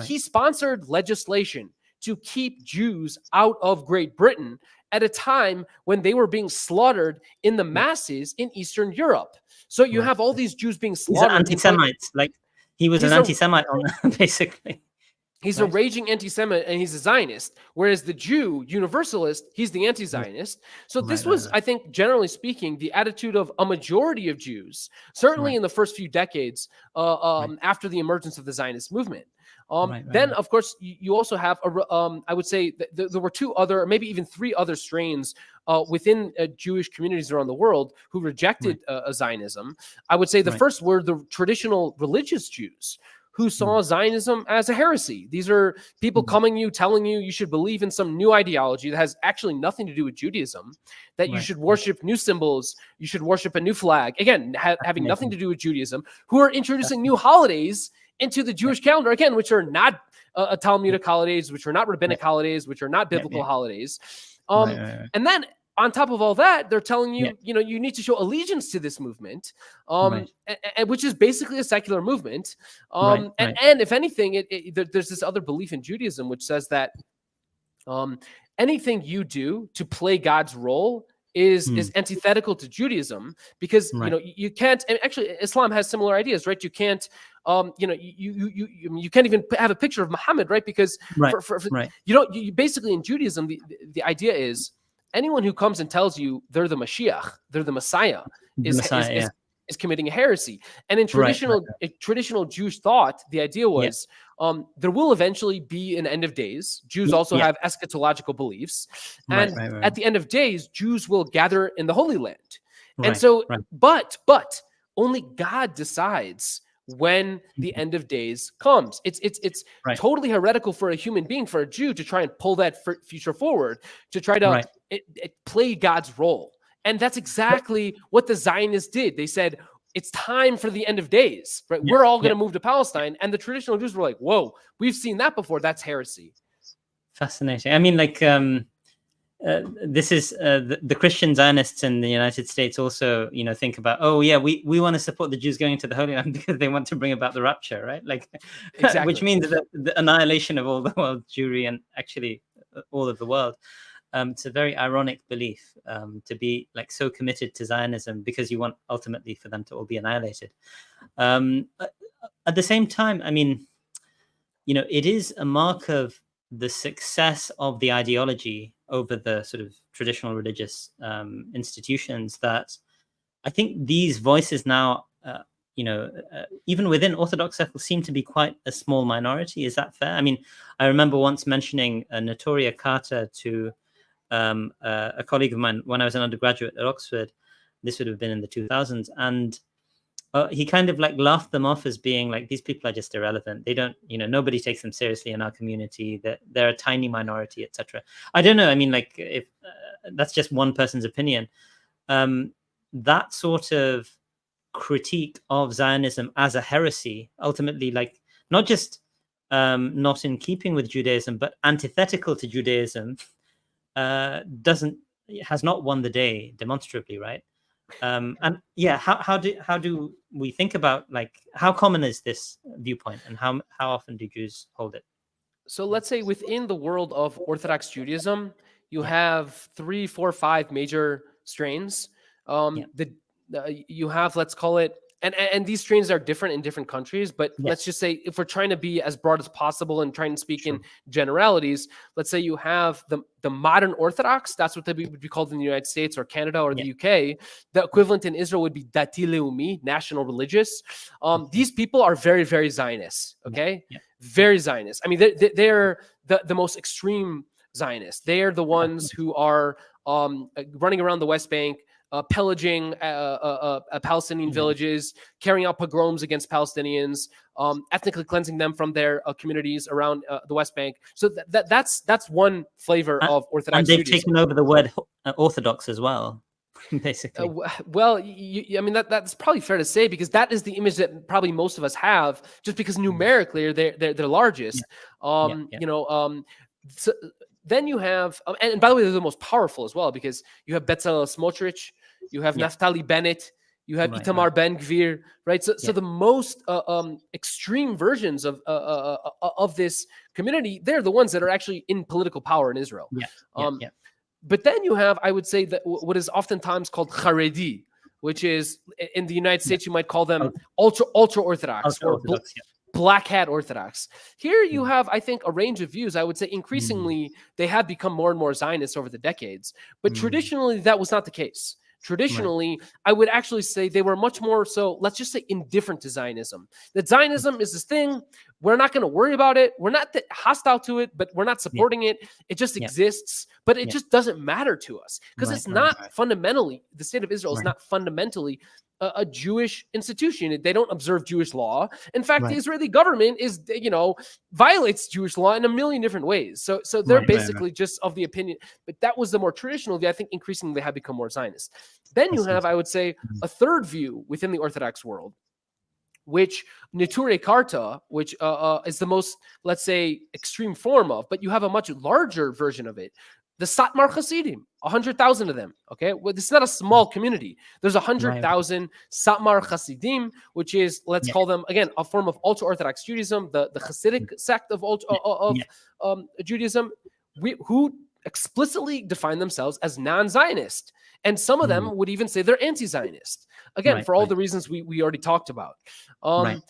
he sponsored legislation to keep Jews out of Great Britain at a time when they were being slaughtered in the masses in Eastern Europe. So you have all these Jews being slaughtered. He's an anti-Semite. Like he was an anti-Semite basically. He's a raging anti-Semite and he's a Zionist, whereas the Jew, universalist, he's the anti-Zionist. So this was, I think, generally speaking, the attitude of a majority of Jews, certainly in the first few decades after the emergence of the Zionist movement. Then, of course, you also have, I would say, there were two other, maybe even three other strains within Jewish communities around the world who rejected Zionism. I would say the first were the traditional religious Jews, who saw Zionism as a heresy. These are people coming to you, telling you you should believe in some new ideology that has actually nothing to do with Judaism, that you should worship new symbols, you should worship a new flag, again, having nothing to do with Judaism, who are introducing new holidays into the Jewish calendar, again, which are not Talmudic holidays, which are not rabbinic holidays, which are not biblical holidays. And then on top of all that, they're telling you, you know, you need to show allegiance to this movement, which is basically a secular movement. And if anything, there's this other belief in Judaism, which says that anything you do to play God's role is antithetical to Judaism, because you know you can't. And actually, Islam has similar ideas, right? You can't. You know, you can't even have a picture of Muhammad, right? Because you know, you basically in Judaism, the idea is, anyone who comes and tells you they're the Mashiach, they're the Messiah, is committing a heresy. And in traditional Jewish thought, the idea was there will eventually be an end of days. Jews also have eschatological beliefs. And at the end of days, Jews will gather in the Holy Land. And so, but only God decides when the end of days comes. It's totally heretical for a human being, for a Jew, to try and pull that future forward, to try to play God's role. And that's exactly what the Zionists did. They said, it's time for the end of days, right? We're all going to move to Palestine. And the traditional Jews were like, whoa, we've seen that before. That's heresy. Fascinating. I mean, like, this is the Christian Zionists in the United States also, you know, think about, oh yeah, we want to support the Jews going to the Holy Land because they want to bring about the rapture, right? Like, which means that the annihilation of all the world Jewry and actually all of the world. It's a very ironic belief to be like so committed to Zionism because you want ultimately for them to all be annihilated. At the same time, I mean, you know, it is a mark of the success of the ideology over the sort of traditional religious institutions that I think these voices now, you know, even within Orthodox circles seem to be quite a small minority. Is that fair? I mean, I remember once mentioning Notoria Carter to a colleague of mine when I was an undergraduate at Oxford. This would have been in the 2000s. And he kind of like laughed them off as being like, these people are just irrelevant. They don't, you know, nobody takes them seriously in our community, that they're a tiny minority, etc. I don't know. I mean, like, if that's just one person's opinion, that sort of critique of Zionism as a heresy, ultimately, like, not just not in keeping with Judaism, but antithetical to Judaism, has not won the day demonstrably, right? And yeah, how do we think about, like, how common is this viewpoint, and how often do Jews hold it? So let's say within the world of Orthodox Judaism, you have 3, 4, 5 major strains. You have, let's call it, and these strains are different in different countries, but let's just say, if we're trying to be as broad as possible and trying to speak in generalities, let's say you have the modern Orthodox. That's what they would be called in the United States or Canada or the UK. The equivalent in Israel would be Dati Leumi, national religious. These people are very, very Zionists, okay? Very Zionist. I mean, they're the most extreme Zionists. They are the ones who are running around the West Bank, pillaging Palestinian villages, carrying out pogroms against Palestinians, ethnically cleansing them from their communities around the West Bank. So that's one flavor of Orthodox and they've Judaism. taken over the word Orthodox as well, basically. Well, I mean, that's probably fair to say, because that is the image that probably most of us have, just because numerically they're largest. You know, so then you have, and by the way, they're the most powerful as well, because you have Bezalel Smotrich, you have Naftali Bennett, You have Right, Itamar right. Ben Gvir, right? So, Yeah. the most extreme versions of this community, they're the ones that are actually in political power in Israel. Yeah. Yeah. Um, Yeah. but then you have, I would say, that what is oftentimes called Haredi, which is in the United Yeah. States, you might call them Ultra, ultra Orthodox ultra or Orthodox. Yeah. black hat Orthodox. Here you Mm. have, I think, a range of views. I would say Mm. increasingly they have become more and more Zionist over the decades. But Mm. traditionally, that was not the case. Right. Traditionally, I would actually say they were much more so, let's just say, indifferent to Zionism. That Zionism is this thing, we're not going to worry about it. We're not hostile to it, but we're not Yeah. supporting it. It just Yeah. exists, but it Yeah. just doesn't matter to us because Right. it's Right. not Right. fundamentally, the state of Israel is Right. not fundamentally a Jewish institution. They don't observe Jewish law. In fact, the Right. Israeli government is, violates Jewish law in a million different ways. So they're Right. Right. Right. basically just of the opinion. But that was the more traditional view. I think increasingly they have become more Zionist. Then I you see. have, I would say, Mm. a third view within the Orthodox world, which Neturei Karta, which is the most, let's say, extreme form of, but you have a much larger version of it. The Satmar Hasidim, 100,000 of them. Okay, well, this is not a small community. There's Right. 100,000 Satmar Hasidim, which is, let's Yeah. call them again, a form of ultra Orthodox Judaism, the Hasidic sect of Yeah. Judaism, who explicitly define themselves as non-Zionist, and some of Mm. them would even say they're anti-Zionist. Again, Right. for all Right. the reasons we already talked about. Right.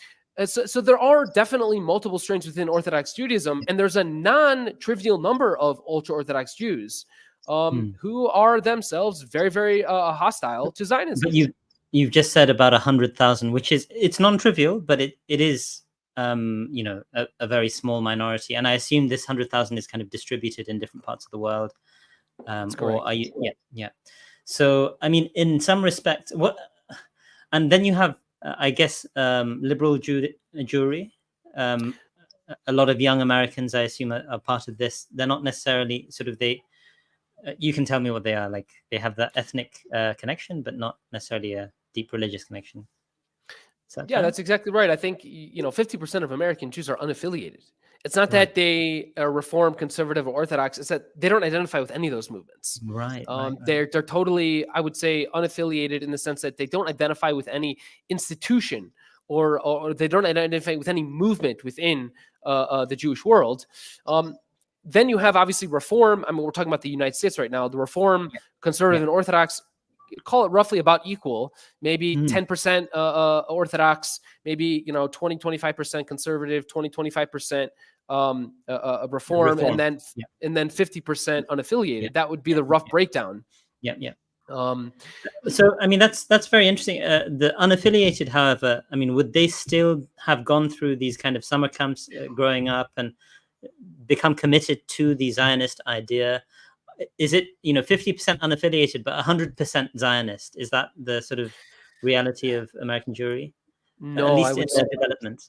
So there are definitely multiple strains within Orthodox Judaism, and there's a non-trivial number of ultra-Orthodox Jews Mm. who are themselves very, very hostile to Zionism. But you've just said about 100,000, which is, it's non-trivial, but it is a very small minority. And I assume this 100,000 is kind of distributed in different parts of the world. That's Or correct. are you? Yeah. Yeah. So I mean, in some respects, what? And then you have, I guess, liberal Jewry. A lot of young Americans, I assume, are part of this. They're not necessarily sort of you can tell me what they are. Like, they have that ethnic connection, but not necessarily a deep religious connection. Is that Yeah, fair? that's exactly right. I think 50% of American Jews are unaffiliated. It's not Right. that they are Reform, Conservative, or Orthodox. It's that they don't identify with any of those movements. Right. Right. Right. They're totally, I would say, unaffiliated in the sense that they don't identify with any institution or they don't identify with any movement within the Jewish world. Then you have obviously Reform. I mean, we're talking about the United States right now. The Reform, Yeah. Conservative, Yeah. and Orthodox, call it roughly about equal, maybe Mm. 10% Orthodox, maybe 20-25% conservative, 20-25% Reform, Reform. Yeah. and then 50% unaffiliated. Yeah. That would be Yeah. the rough breakdown. Yeah. Yeah. Um, So, I mean, that's very interesting. The unaffiliated, however, I mean, would they still have gone through these kind of summer camps growing up and become committed to the Zionist idea? Is it 50% unaffiliated but 100% Zionist? Is that the sort of reality of American Jewry, at no, I least in would. their development?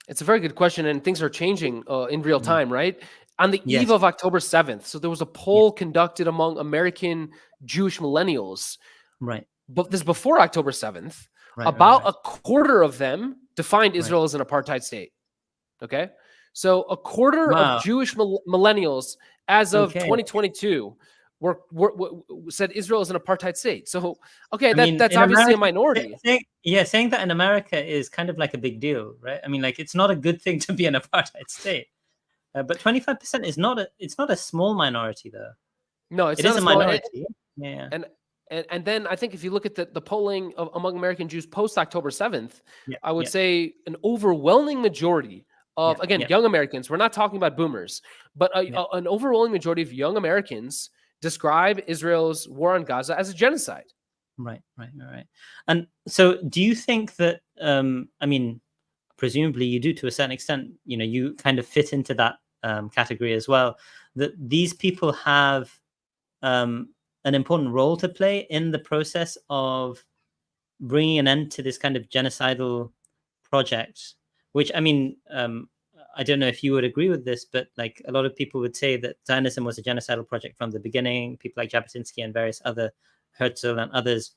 It's a very good question, and things are changing in real Mm. time, right? On the eve Yes. of October 7th, so there was a Yeah. poll conducted among American Jewish millennials, Right. but this before October 7th. Right. About Right. a quarter of them defined Right. Israel as an apartheid state. Okay, so a quarter of Wow. Jewish millennials as of Okay. 2022 were said Israel is an apartheid state. So okay, I mean, that's in obviously a America, minority. saying that in America is kind of like a big deal, right? I mean, like, it's not a good thing to be an apartheid state. But 25% is not it's not a small minority, though. No, it's It not is a a small. minority. Yeah. And then I think if you look at the polling among American Jews post October 7th, Yeah. I would Yeah. say an overwhelming majority of, Yeah. again, Yeah. young Americans, we're not talking about boomers, but Yeah. an overwhelming majority of young Americans describe Israel's war on Gaza as a genocide. Right. And so, do you think that? I mean, presumably you do to a certain extent. You kind of fit into that category as well. That these people have an important role to play in the process of bringing an end to this kind of genocidal project. Which, I mean, I don't know if you would agree with this, but like, a lot of people would say that Zionism was a genocidal project from the beginning. People like Jabotinsky and various other, Herzl and others,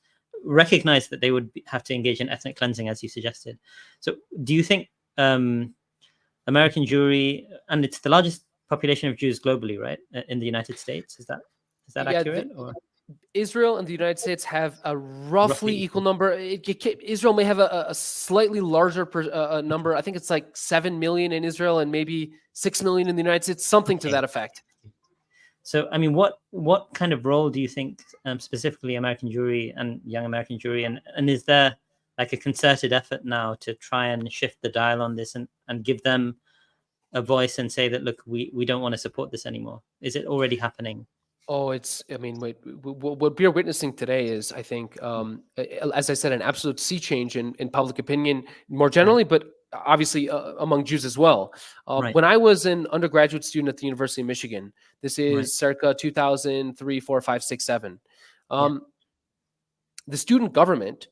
recognized that they would have to engage in ethnic cleansing, as you suggested. So do you think American Jewry, and it's the largest population of Jews globally, right, in the United States, is that Yeah, accurate? Or Israel and the United States have a roughly equal number. Israel may have a slightly larger number. I think it's like 7 million in Israel and maybe 6 million in the United States, something to that effect. So, I mean, what kind of role do you think specifically American Jewry and Young American Jewry, and is there like a concerted effort now to try and shift the dial on this and give them a voice and say that, look, we don't want to support this anymore? Is it already happening? Oh, I mean, what we are witnessing today is, I think, as I said, an absolute sea change in public opinion more generally, but obviously among Jews as well. When I was an undergraduate student at the University of Michigan, this is circa 2003, 4, 5, 6, 7. The student government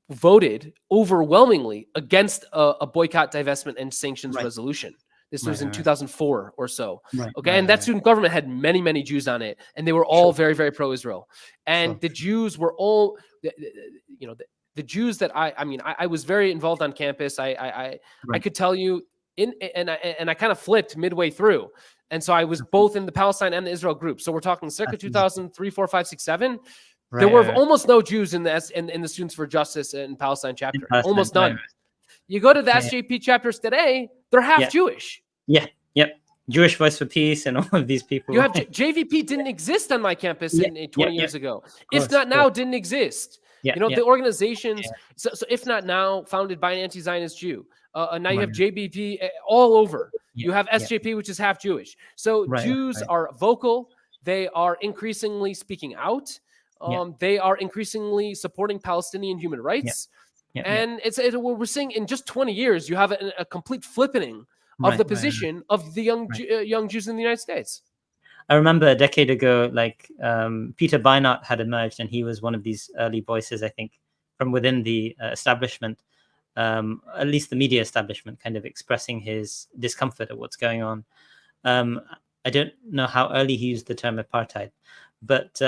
voted overwhelmingly against a boycott, divestment, and sanctions resolution. This was in 2004 or so. And that student government had many, many Jews on it, and they were all very, very pro-Israel. And the Jews were all, the Jews that I was very involved on campus. I could tell you, and I kind of flipped midway through. And so I was both in the Palestine and the Israel group. So we're talking circa 2003, 4, 5, 6, 7. There were almost no Jews in the Students for Justice and Palestine chapter. Almost none. You go to the SJP chapters today, they're half Jewish. Jewish Voice for Peace and all of these people. You have JVP didn't exist on my campus 20 years ago. If Not Now didn't exist. The organizations, so If Not Now, founded by an anti-Zionist Jew. Now you have JBP all over. You have SJP, which is half Jewish. So Jews are vocal. They are increasingly speaking out. They are increasingly supporting Palestinian human rights. And we're seeing in just 20 years, you have a complete flippening of the position of the young Jews in the United States. I remember a decade ago, like Peter Beinart had emerged, and he was one of these early voices, I think, from within the establishment, at least the media establishment, kind of expressing his discomfort at what's going on. I don't know how early he used the term apartheid, but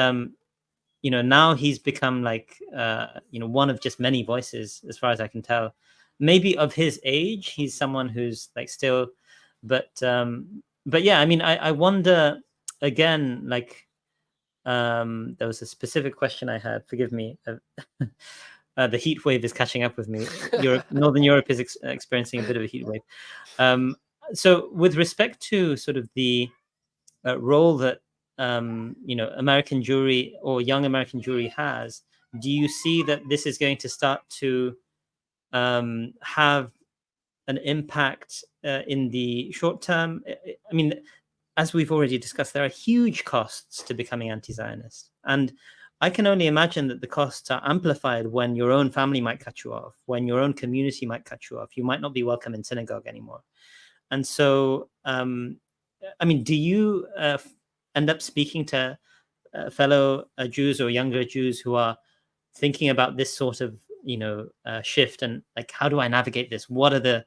now he's become like, one of just many voices, as far as I can tell. Maybe of his age, he's someone who's like still, but yeah, I mean, I wonder again, like, there was a specific question I had, forgive me. The heat wave is catching up with me. Northern Europe is experiencing a bit of a heat wave. So with respect to sort of the role that American Jewry or Young American Jewry has, do you see that this is going to start to have an impact in the short term? I mean, as we've already discussed, there are huge costs to becoming anti-Zionist, and I can only imagine that the costs are amplified when your own family might cut you off, when your own community might cut you off. You might not be welcome in synagogue anymore. And so, I mean, do you end up speaking to fellow Jews or younger Jews who are thinking about this sort of shift, and like, how do I navigate this? What are the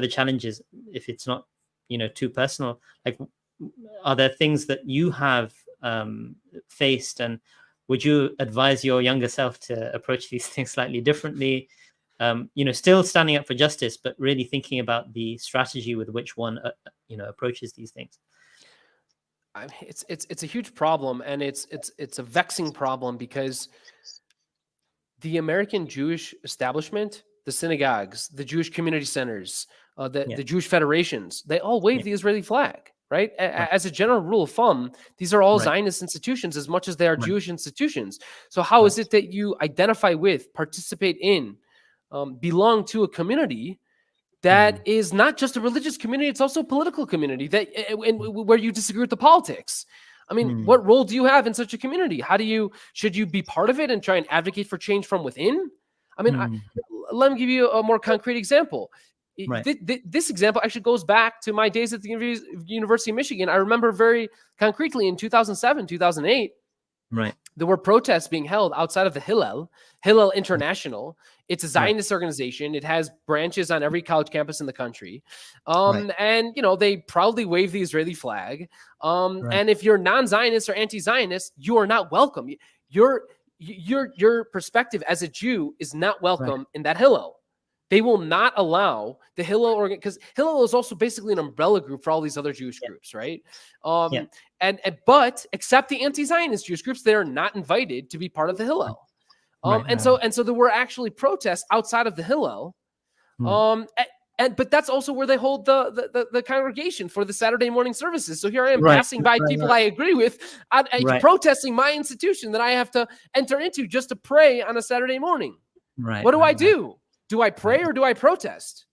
challenges if it's not too personal? Like, are there things that you have faced, and would you advise your younger self to approach these things slightly differently? Still standing up for justice, but really thinking about the strategy with which one approaches these things. I mean, it's a huge problem, and it's a vexing problem, because the American Jewish establishment, the synagogues, the Jewish community centers, the Jewish federations, they all wave the Israeli flag, right? As a general rule of thumb, these are all Zionist institutions as much as they are Jewish institutions. So how is it that you identify with, participate in, belong to a community that is not just a religious community, it's also a political community where you disagree with the politics? I mean, what role do you have in such a community? Should you be part of it and try and advocate for change from within? I mean, let me give you a more concrete example. This example actually goes back to my days at the University of Michigan. I remember very concretely in 2007, 2008, there were protests being held outside of the Hillel International. It's a Zionist organization. It has branches on every college campus in the country. And, they proudly wave the Israeli flag. And if you're non-Zionist or anti-Zionist, you are not welcome. Your perspective as a Jew is not welcome in that Hillel. They will not allow the Hillel organ, because Hillel is also basically an umbrella group for all these other Jewish groups, right? But except the anti-Zionist Jewish groups, they are not invited to be part of the Hillel. And so there were actually protests outside of the Hillel. But that's also where they hold the congregation for the Saturday morning services. So here I am passing by people I agree with, protesting my institution that I have to enter into just to pray on a Saturday morning. What do I do? Do I pray or do I protest?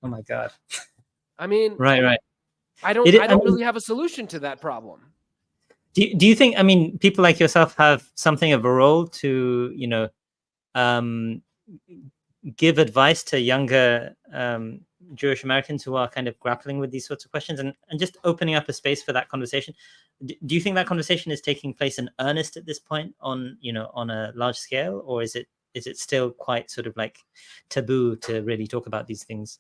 Oh my God. I mean, I don't really have a solution to that problem. Do you think, I mean, people like yourself have something of a role to, you know, give advice to younger Jewish Americans who are kind of grappling with these sorts of questions, and just opening up a space for that conversation? Do you think that conversation is taking place in earnest at this point on, you know, on a large scale, or is it still quite sort of like taboo to really talk about these things?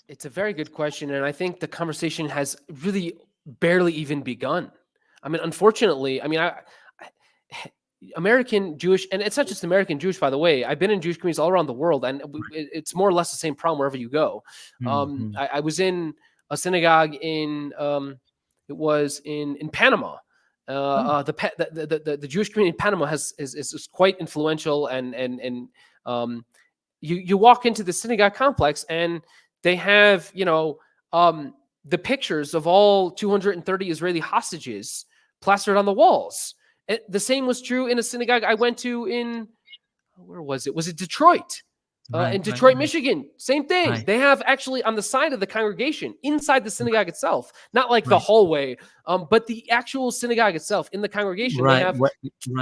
It's a very good question. And I think the conversation has really barely even begun. I mean, unfortunately, I mean, American Jewish, and it's not just American Jewish, by the way. I've been in Jewish communities all around the world, and it's more or less the same problem wherever you go. I was in a synagogue in Panama. The Jewish community in Panama is quite influential, and you walk into the synagogue complex and they have, you know, the pictures of all 230 Israeli hostages plastered on the walls. The same was true in a synagogue I went to in, where was it? Was it Detroit? In Detroit, Michigan, same thing. They have actually on the side of the congregation, inside the synagogue itself, not like the hallway, but the actual synagogue itself, in the congregation, they have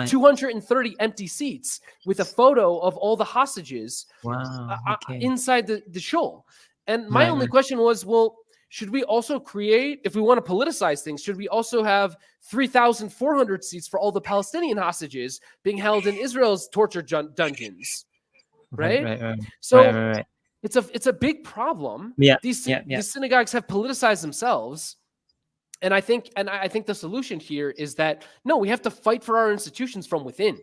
230 empty seats with a photo of all the hostages inside the shul. And my only question was, well, should we also create, if we want to politicize things, should we also have 3,400 seats for all the Palestinian hostages being held in Israel's torture dungeons? Right. So it's a big problem. These synagogues have politicized themselves, and I think the solution here is that no, we have to fight for our institutions from within.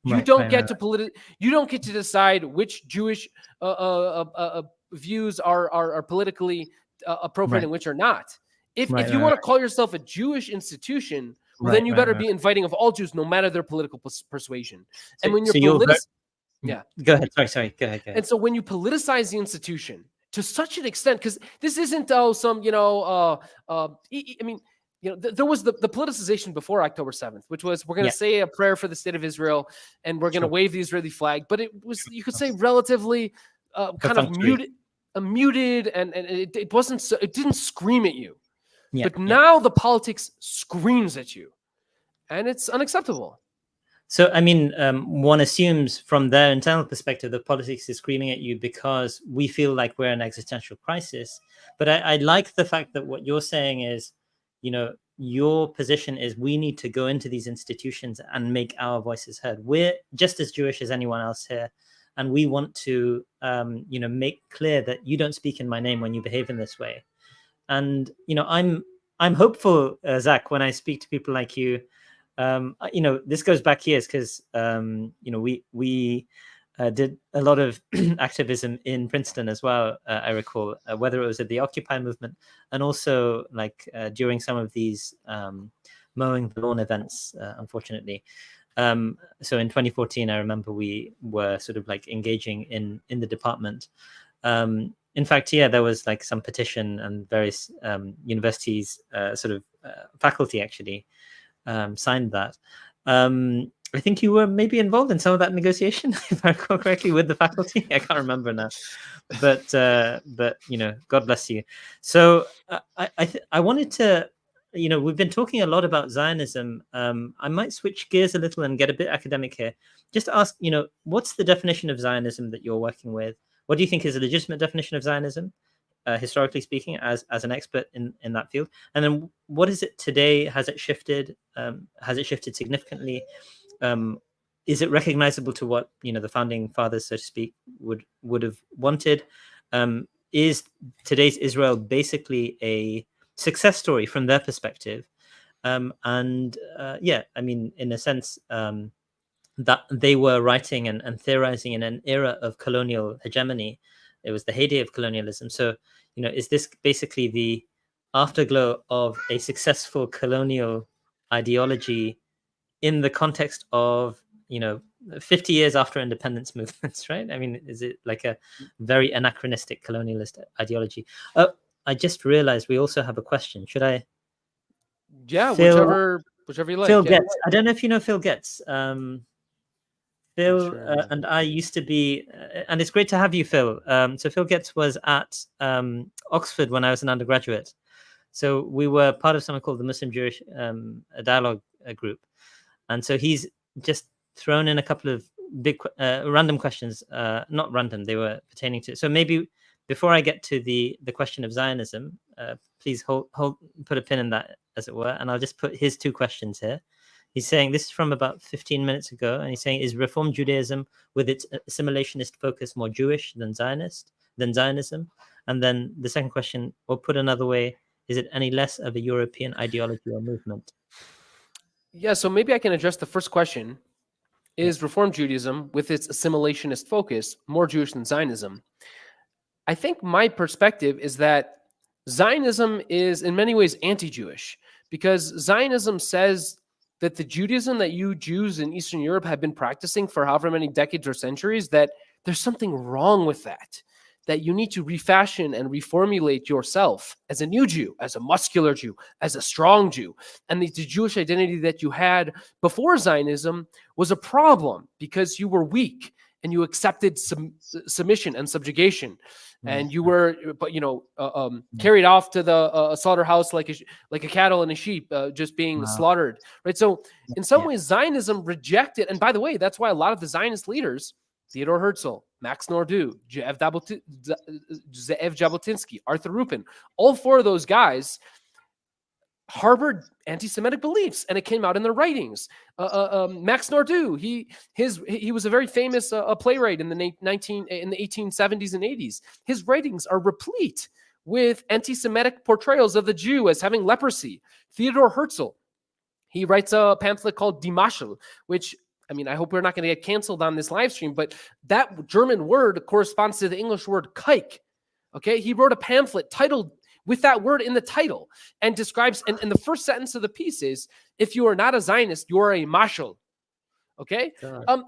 You don't get to decide which Jewish views are politically appropriate and which are not. If you want to call yourself a Jewish institution, well, then you better be inviting of all Jews, no matter their political persuasion. And when you're go ahead. Sorry. Go ahead. And so when you politicize the institution to such an extent, because this isn't some, you know, I mean, you know, there was the politicization before October 7th, which was, we're going to say a prayer for the state of Israel and we're going to wave the Israeli flag. But it was, you could say, relatively kind of muted, and it wasn't so, it didn't scream at you. But now the politics screams at you, and it's unacceptable. So, I mean, one assumes from their internal perspective that politics is screaming at you because we feel like we're in an existential crisis. But I like the fact that what you're saying is, you know, your position is we need to go into these institutions and make our voices heard. We're just as Jewish as anyone else here. And we want to, you know, make clear that you don't speak in my name when you behave in this way. And, you know, I'm hopeful, Zach, when I speak to people like you. You know, this goes back years because, you know, we did a lot of activism in Princeton as well. I recall, whether it was at the Occupy movement and also like during some of these mowing the lawn events, unfortunately. So in 2014, I remember we were sort of like engaging in the department. In fact, there was like some petition and various universities, sort of faculty actually signed that. I think you were maybe involved in some of that negotiation, if I recall correctly, with the faculty. I can't remember now, but you know, God bless you. So I wanted to, you know, we've been talking a lot about Zionism. I might switch gears a little and get a bit academic here. Just ask, you know, what's the definition of Zionism that you're working with? What do you think is a legitimate definition of Zionism, historically speaking, as an expert in that field? And then what is it today? Has it shifted? Has it shifted significantly? Is it recognizable to what, you know, the founding fathers, so to speak, would have wanted? Is today's Israel basically a success story from their perspective? I mean, in a sense, that they were writing and theorizing in an era of colonial hegemony. It was the heyday of colonialism. So, is this basically the afterglow of a successful colonial ideology in the context of 50 years after independence movements, right? I mean, is it like a very anachronistic colonialist ideology? Oh, I just realized we also have a question. Should I? Yeah, Phil whichever you like. Phil Yeah. Getz. I don't know if you know Phil Getz. Phil Sure. and I used to be, and it's great to have you, Phil. So Phil Getz was at Oxford when I was an undergraduate. So we were part of something called the Muslim Jewish Dialogue Group. And so he's just thrown in a couple of big random questions, not random, they were pertaining to. So maybe before I get to the question of Zionism, please put a pin in that, as it were, and I'll just put his two questions here. He's saying, this is from about 15 minutes ago, and he's saying, is Reform Judaism with its assimilationist focus more Jewish than Zionism? And then the second question, or put another way, is it any less of a European ideology or movement? Yeah, so maybe I can address the first question. Is Reform Judaism, with its assimilationist focus, more Jewish than Zionism? I think my perspective is that Zionism is in many ways anti-Jewish, because Zionism says that the Judaism that you Jews in Eastern Europe have been practicing for however many decades or centuries, that there's something wrong with that you need to refashion and reformulate yourself as a new Jew, as a muscular Jew, as a strong Jew. And the Jewish identity that you had before Zionism was a problem because you were weak and you accepted submission and subjugation. And you were, carried off to the slaughterhouse like a cattle and a sheep, just being slaughtered, right? So in some ways, Zionism rejected, and by the way, that's why a lot of the Zionist leaders, Theodor Herzl, Max Nordau, Ze'ev Jabotinsky, Arthur Rupin, all four of those guys harbored anti-Semitic beliefs, and it came out in their writings. Max Nordau, he was a very famous playwright in the 1870s and 80s. His writings are replete with anti-Semitic portrayals of the Jew as having leprosy. Theodor Herzl, he writes a pamphlet called Die Maschel, which, I mean, I hope we're not going to get canceled on this live stream, but that German word corresponds to the English word kike. Okay, he wrote a pamphlet titled with that word in the title, and describes, and the first sentence of the piece is, if you are not a Zionist, you are a mashal. Okay?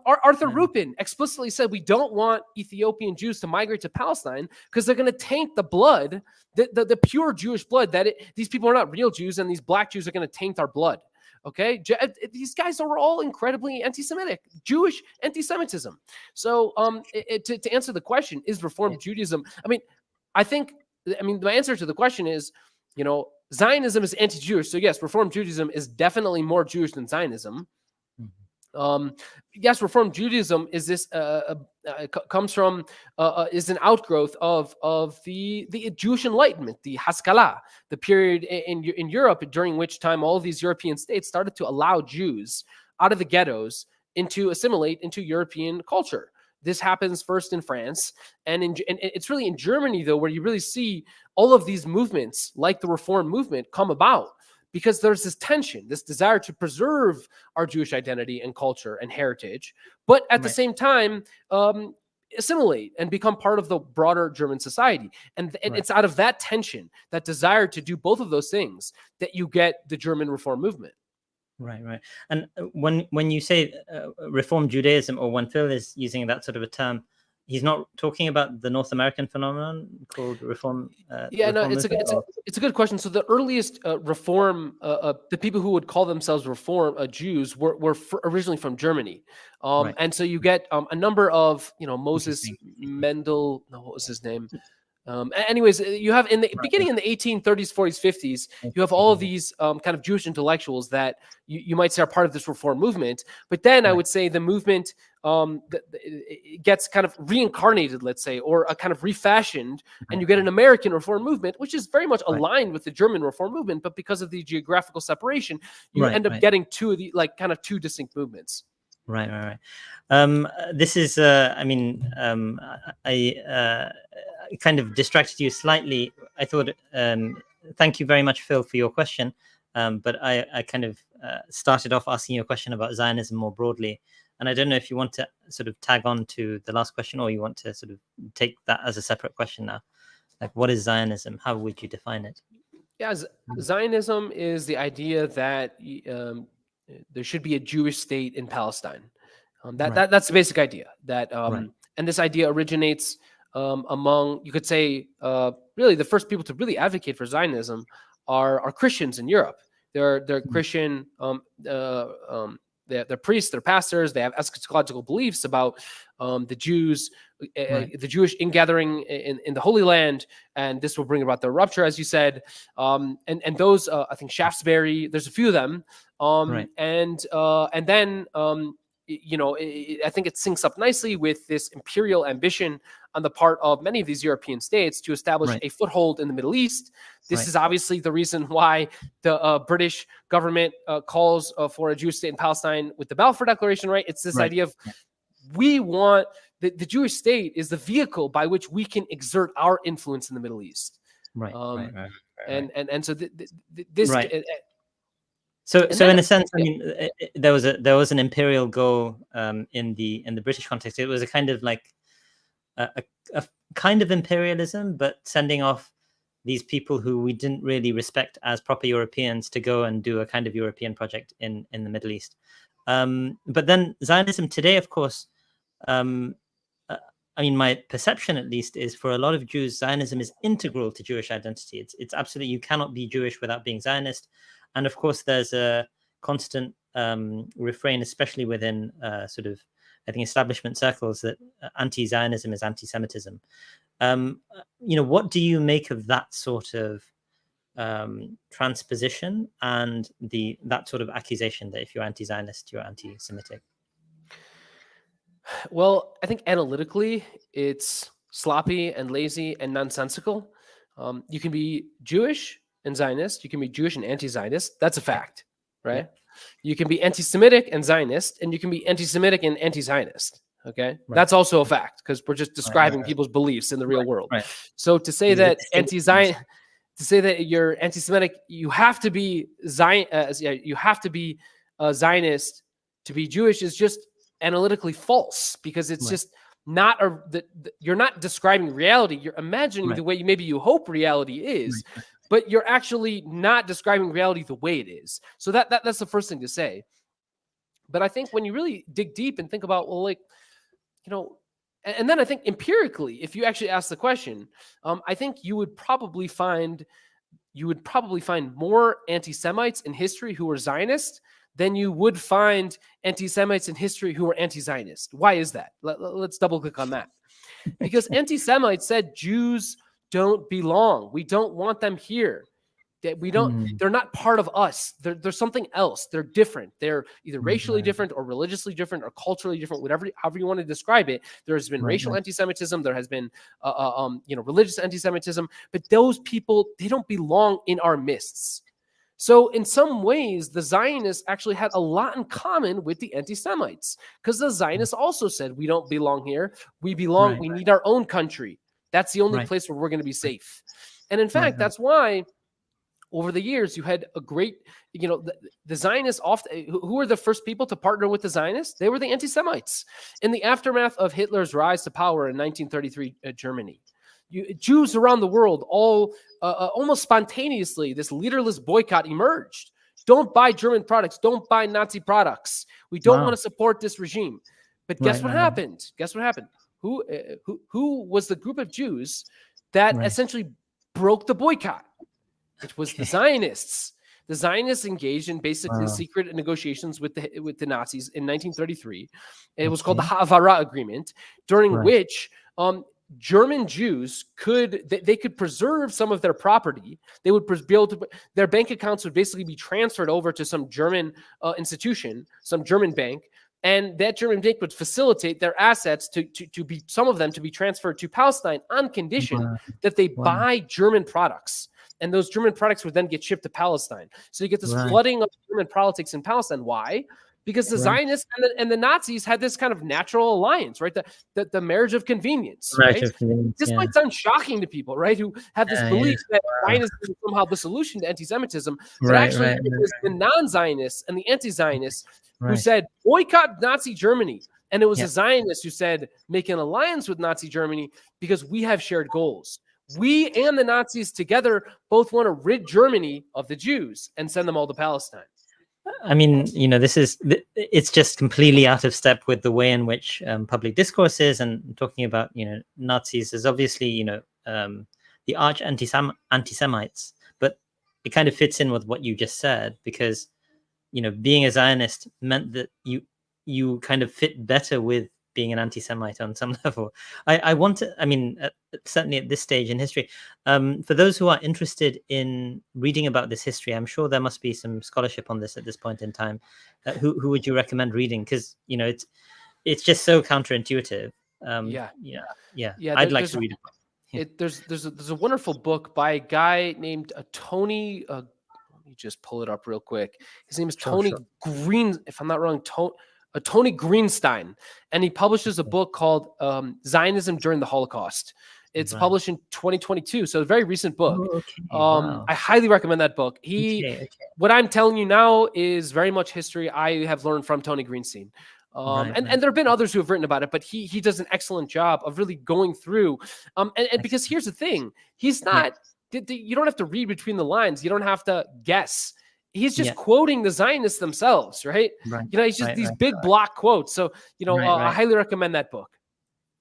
Arthur Rupin explicitly said, we don't want Ethiopian Jews to migrate to Palestine because they're going to taint the blood, the pure Jewish blood, these people are not real Jews, and these black Jews are going to taint our blood. Okay? These guys are all incredibly anti-Semitic, Jewish anti-Semitism. So to answer the question, is Reform Judaism, my answer to the question is, Zionism is anti-Jewish. So yes, Reform Judaism is definitely more Jewish than Zionism. Yes, Reform Judaism is is an outgrowth of the Jewish Enlightenment, the Haskalah, the period in Europe during which time all of these European states started to allow Jews out of the ghettos to assimilate into European culture. This happens first in France, and it's really in Germany, though, where you really see all of these movements, like the Reform movement, come about, because there's this tension, this desire to preserve our Jewish identity and culture and heritage, but at the same time, assimilate and become part of the broader German society. And it's out of that tension, that desire to do both of those things, that you get the German Reform movement. Right. And when you say Reform Judaism, or when Phil is using that sort of a term, he's not talking about the North American phenomenon called Reform. It's a good question. So the earliest Reform, the people who would call themselves Reform Jews were originally from Germany, and so you get a number of Moses Mendel. No, what was his name? Anyways, you have in the beginning in the 1830s, 40s, 50s, you have all of these kind of Jewish intellectuals that you might say are part of this Reform movement. But then I would say the movement it gets kind of reincarnated, let's say, or a kind of refashioned, and you get an American Reform movement, which is very much aligned with the German Reform movement. But because of the geographical separation, you end up getting two distinct movements. Right. This is, I kind of distracted you slightly. I thought, thank you very much, Phil, for your question. But I kind of started off asking you a question about Zionism more broadly. And I don't know if you want to sort of tag on to the last question, or you want to sort of take that as a separate question now. Like, what is Zionism? How would you define it? Yeah, Zionism is the idea that there should be a Jewish state in Palestine. That's the basic idea. And this idea originates among, you could say, really the first people to really advocate for Zionism are Christians in Europe. They're Christian. They're priests, they're pastors, they have eschatological beliefs about the Jews, the Jewish ingathering in the Holy Land, and this will bring about the rupture, as you said. And those, I think Shaftesbury, there's a few of them. And then I think it syncs up nicely with this imperial ambition on the part of many of these European states to establish a foothold in the Middle East. This is obviously the reason why the British government calls for a Jewish state in Palestine with the Balfour Declaration, right? It's this idea of we want the Jewish state is the vehicle by which we can exert our influence in the Middle East. And so this. So in a sense, I mean, there was an imperial goal in the British context. It was a kind of like a kind of imperialism, but sending off these people who we didn't really respect as proper Europeans to go and do a kind of European project in the Middle East. But then Zionism today, of course, I mean, my perception at least is for a lot of Jews, Zionism is integral to Jewish identity. It's absolutely, you cannot be Jewish without being Zionist. And of course, there's a constant refrain, especially within sort of, I think, establishment circles, that anti-Zionism is anti-Semitism. What do you make of that sort of transposition and that sort of accusation that if you're anti-Zionist, you're anti-Semitic? Well, I think analytically, it's sloppy and lazy and nonsensical. You can be Jewish and Zionist. You can be Jewish and anti-Zionist. That's a fact, right? Yeah. You can be anti-Semitic and Zionist, and you can be anti-Semitic and anti-Zionist. Okay, that's also a fact, because we're just describing people's beliefs in the real world. So to say that anti-Zionist, to say that you're anti-Semitic, you have to be you have to be a Zionist to be Jewish is just analytically false, because it's just not you're not describing reality. You're imagining the way maybe you hope reality is. But you're actually not describing reality the way it is. So that's the first thing to say. But I think when you really dig deep and think about, well, like, and then I think empirically, if you actually ask the question, I think you would probably find more anti-Semites in history who were Zionist than you would find anti-Semites in history who were anti-Zionist. Why is that? Let's double click on that. Because anti-Semites said Jews don't belong. We don't want them here. That we don't. They're not part of us. They're something else. They're different. They're either racially different or religiously different or culturally different. However you want to describe it. There has been racial anti-Semitism. There has been religious anti-Semitism. But those people, they don't belong in our midst. So in some ways, the Zionists actually had a lot in common with the anti-Semites, because the Zionists also said we don't belong here. We belong. We need our own country. That's the only place where we're going to be safe. And in fact, that's why over the years you had a great, the Zionists often, who were the first people to partner with the Zionists? They were the anti-Semites. In the aftermath of Hitler's rise to power in 1933 Germany, Jews around the world all almost spontaneously, this leaderless boycott emerged. Don't buy German products. Don't buy Nazi products. We don't want to support this regime. But guess what happened? Guess what happened? Who was the group of Jews that essentially broke the boycott? It was the Zionists. The Zionists engaged in basically secret negotiations with the Nazis in 1933. It was called the Ha'avara Agreement, during which German Jews could preserve some of their property. They would be able to, their bank accounts would basically be transferred over to some German institution, some German bank. And that German bank would facilitate their assets to be, some of them to be transferred to Palestine on condition that they buy German products. And those German products would then get shipped to Palestine. So you get this flooding of German politics in Palestine. Why? because the Right. Zionists and the Nazis had this kind of natural alliance, right? The marriage of convenience, Marriage right? of convenience, This yeah. might sound shocking to people, right, who have this Yeah, belief that wow. Zionism is somehow the solution to anti-Semitism, but Right, actually right, it was the non-Zionists and the anti-Zionists who right. said boycott Nazi Germany. And it was Yeah. the Zionists who said make an alliance with Nazi Germany because we have shared goals. We and the Nazis together both want to rid Germany of the Jews and send them all to Palestine. I mean, you know, it's just completely out of step with the way in which public discourse is, and talking about, you know, Nazis is obviously, you know, the arch anti-Semites, but it kind of fits in with what you just said, because, you know, being a Zionist meant that you kind of fit better with being an anti-Semite on some level. I want to, I mean, certainly at this stage in history, for those who are interested in reading about this history, I'm sure there must be some scholarship on this at this point in time. Who would you recommend reading? Because, you know, it's just so counterintuitive. Yeah. Yeah, I'd like to read it. Yeah. There's a wonderful book by a guy named Tony. Let me just pull it up real quick. His name is Tony Sure. Green, if I'm not wrong. Tony Greenstein, and he publishes a book called Zionism During the Holocaust. It's Right. published in 2022, so a very recent book. Oh, okay. Wow. I highly recommend that book. Okay. What I'm telling you now is very much history I have learned from Tony Greenstein. Right. And there have been others who have written about it, but he does an excellent job of really going through. And because here's the thing, he's not. You don't have to read between the lines. You don't have to guess. He's just quoting the Zionists themselves, right? Right. You know, he's just these big block quotes. So, you know, I highly recommend that book.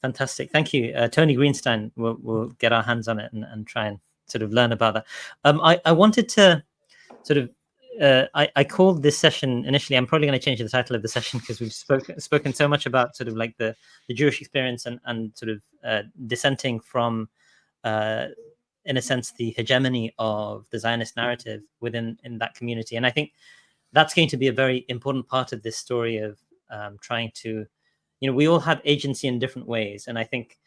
Fantastic. Thank you. Tony Greenstein, we'll get our hands on it and try and sort of learn about that. I wanted to sort of, I called this session initially, I'm probably going to change the title of the session because we've spoken so much about sort of like the Jewish experience and sort of dissenting from, in a sense, the hegemony of the Zionist narrative in that community. And I think that's going to be a very important part of this story of trying to, you know, we all have agency in different ways. And I think,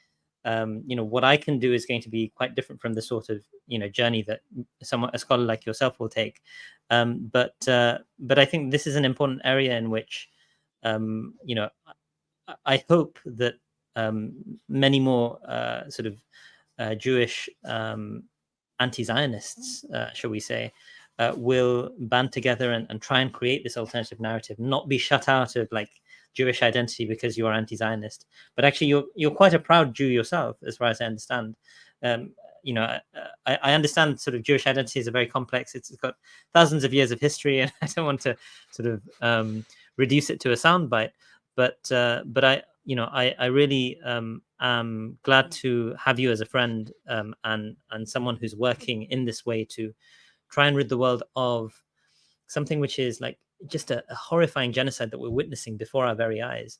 you know, what I can do is going to be quite different from the sort of, you know, journey that a scholar like yourself will take. But I think this is an important area in which, you know, I hope that many more sort of Jewish anti-Zionists, shall we say, will band together and try and create this alternative narrative, not be shut out of like Jewish identity because you are anti-Zionist, but actually you're quite a proud Jew yourself, as far as I understand. You know, I understand sort of Jewish identity is a very complex. It's got thousands of years of history, and I don't want to sort of reduce it to a soundbite. But I really am glad to have you as a friend and someone who's working in this way to try and rid the world of something which is like just a horrifying genocide that we're witnessing before our very eyes.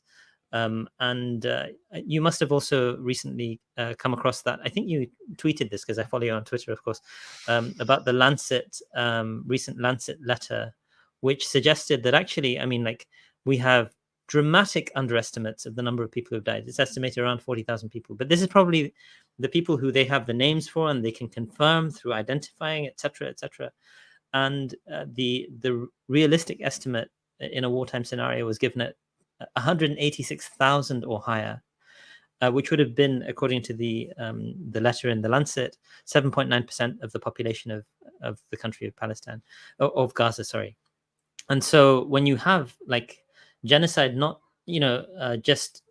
And you must have also recently come across that. I think you tweeted this because I follow you on Twitter, of course, about the Lancet, recent Lancet letter, which suggested that actually, I mean, like we have dramatic underestimates of the number of people who've died. It's estimated around 40,000 people, but this is probably the people who they have the names for and they can confirm through identifying, etc., etc. And the realistic estimate in a wartime scenario was given at 186,000 or higher, which would have been, according to the letter in the Lancet, 7.9% of the population of the country of Palestine, of Gaza, sorry. And so when you have like genocide, not just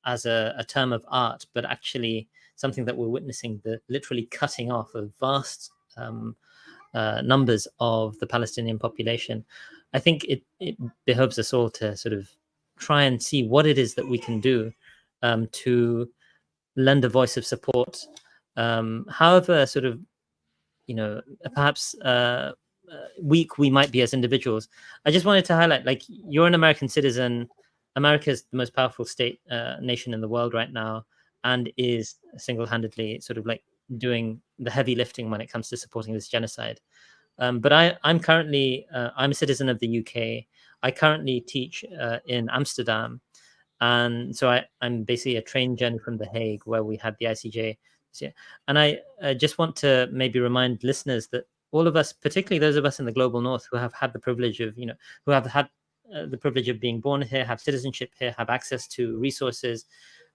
as a term of art, but actually something that we're witnessing, the literally cutting off of vast numbers of the Palestinian population, I think it behoves us all to sort of try and see what it is that we can do to lend a voice of support, however sort of, perhaps weak we might be as individuals. I just wanted to highlight, like, you're an American citizen. America is the most powerful nation in the world right now, and is single-handedly sort of like doing the heavy lifting when it comes to supporting this genocide. But I'm currently I'm a citizen of the UK. I currently teach in Amsterdam, and so I'm basically a train journey from The Hague, where we had the ICJ. And I just want to maybe remind listeners that all of us, particularly those of us in the global north who have had the privilege of, who have had the privilege of being born here, have citizenship here, have access to resources,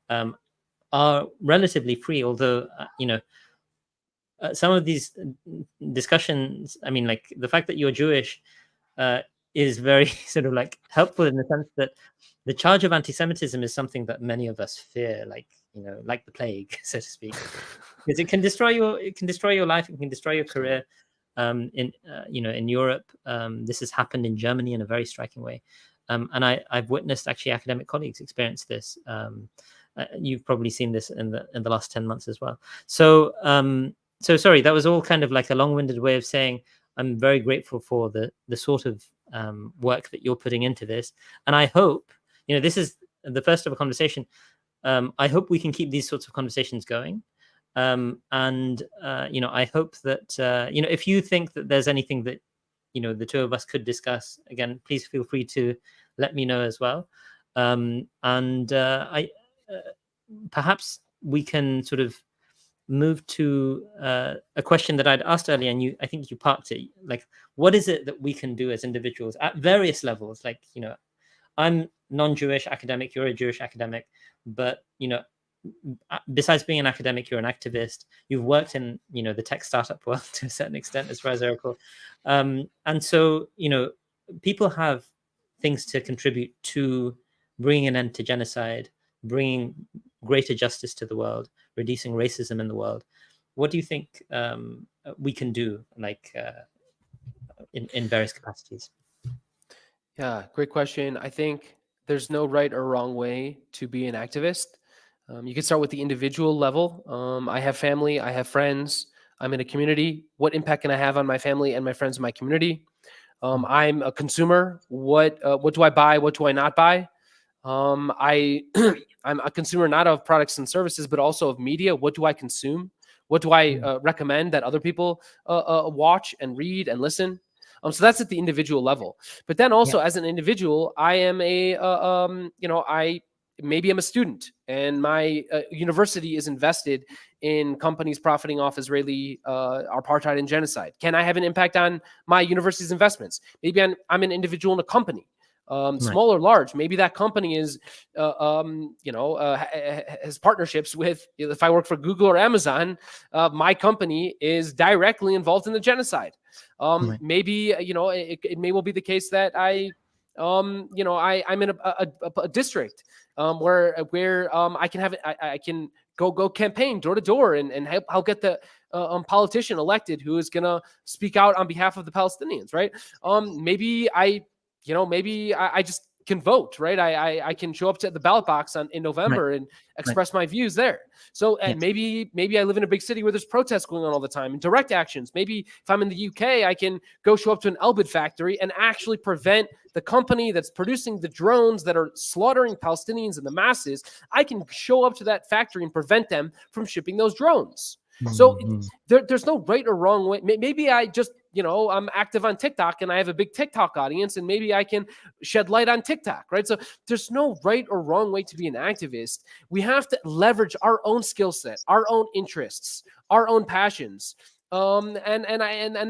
are relatively free. Although some of these discussions, I mean, like the fact that you're Jewish is very sort of like helpful in the sense that the charge of anti-Semitism is something that many of us fear, like like the plague, so to speak, because it can destroy your life, it can destroy your career. In Europe, this has happened in Germany in a very striking way, and I've witnessed actually academic colleagues experience this. You've probably seen this in the last 10 months as well. So sorry, that was all kind of like a long-winded way of saying I'm very grateful for the sort of work that you're putting into this, and I hope this is the first of a conversation. I hope we can keep these sorts of conversations going. And I hope that if you think that there's anything that the two of us could discuss, again, please feel free to let me know as well. Perhaps we can sort of move to a question that I'd asked earlier, and I think you parked it. Like, what is it that we can do as individuals at various levels? Like, I'm non-Jewish academic, you're a Jewish academic, but besides being an academic, you're an activist. You've worked in the tech startup world to a certain extent, as far as I recall, and so people have things to contribute to bringing an end to genocide, bringing greater justice to the world, reducing racism in the world. What do you think we can do, like in various capacities? Yeah, great question. I think there's no right or wrong way to be an activist. You can start with the individual level. I have family, I have friends, I'm in a community. What impact can I have on my family and my friends in my community? I'm a consumer. What do I buy? What do I not buy? I'm a consumer not of products and services, but also of media. What do I consume? What do I recommend that other people watch and read and listen? So that's at the individual level. But then also as an individual, I am I maybe I'm a student and my university is invested in companies profiting off Israeli apartheid and genocide. Can I have an impact on my university's investments? Maybe I'm an individual in a company. Small or large, maybe that company is, has partnerships with. If I work for Google or Amazon, my company is directly involved in the genocide. Maybe it may well be the case that I'm in a district where I can have I can go campaign door to door and help get the politician elected who is going to speak out on behalf of the Palestinians, right? Maybe I just can vote, right? I can show up to the ballot box in November and express my views there. So maybe I live in a big city where there's protests going on all the time and direct actions. Maybe if I'm in the UK, I can go show up to an Elbit factory and actually prevent the company that's producing the drones that are slaughtering Palestinians in the masses. I can show up to that factory and prevent them from shipping those drones. So there's no right or wrong way. Maybe I just, I'm active on TikTok and I have a big TikTok audience and maybe I can shed light on TikTok, right? So there's no right or wrong way to be an activist. We have to leverage our own skill set, our own interests, our own passions. And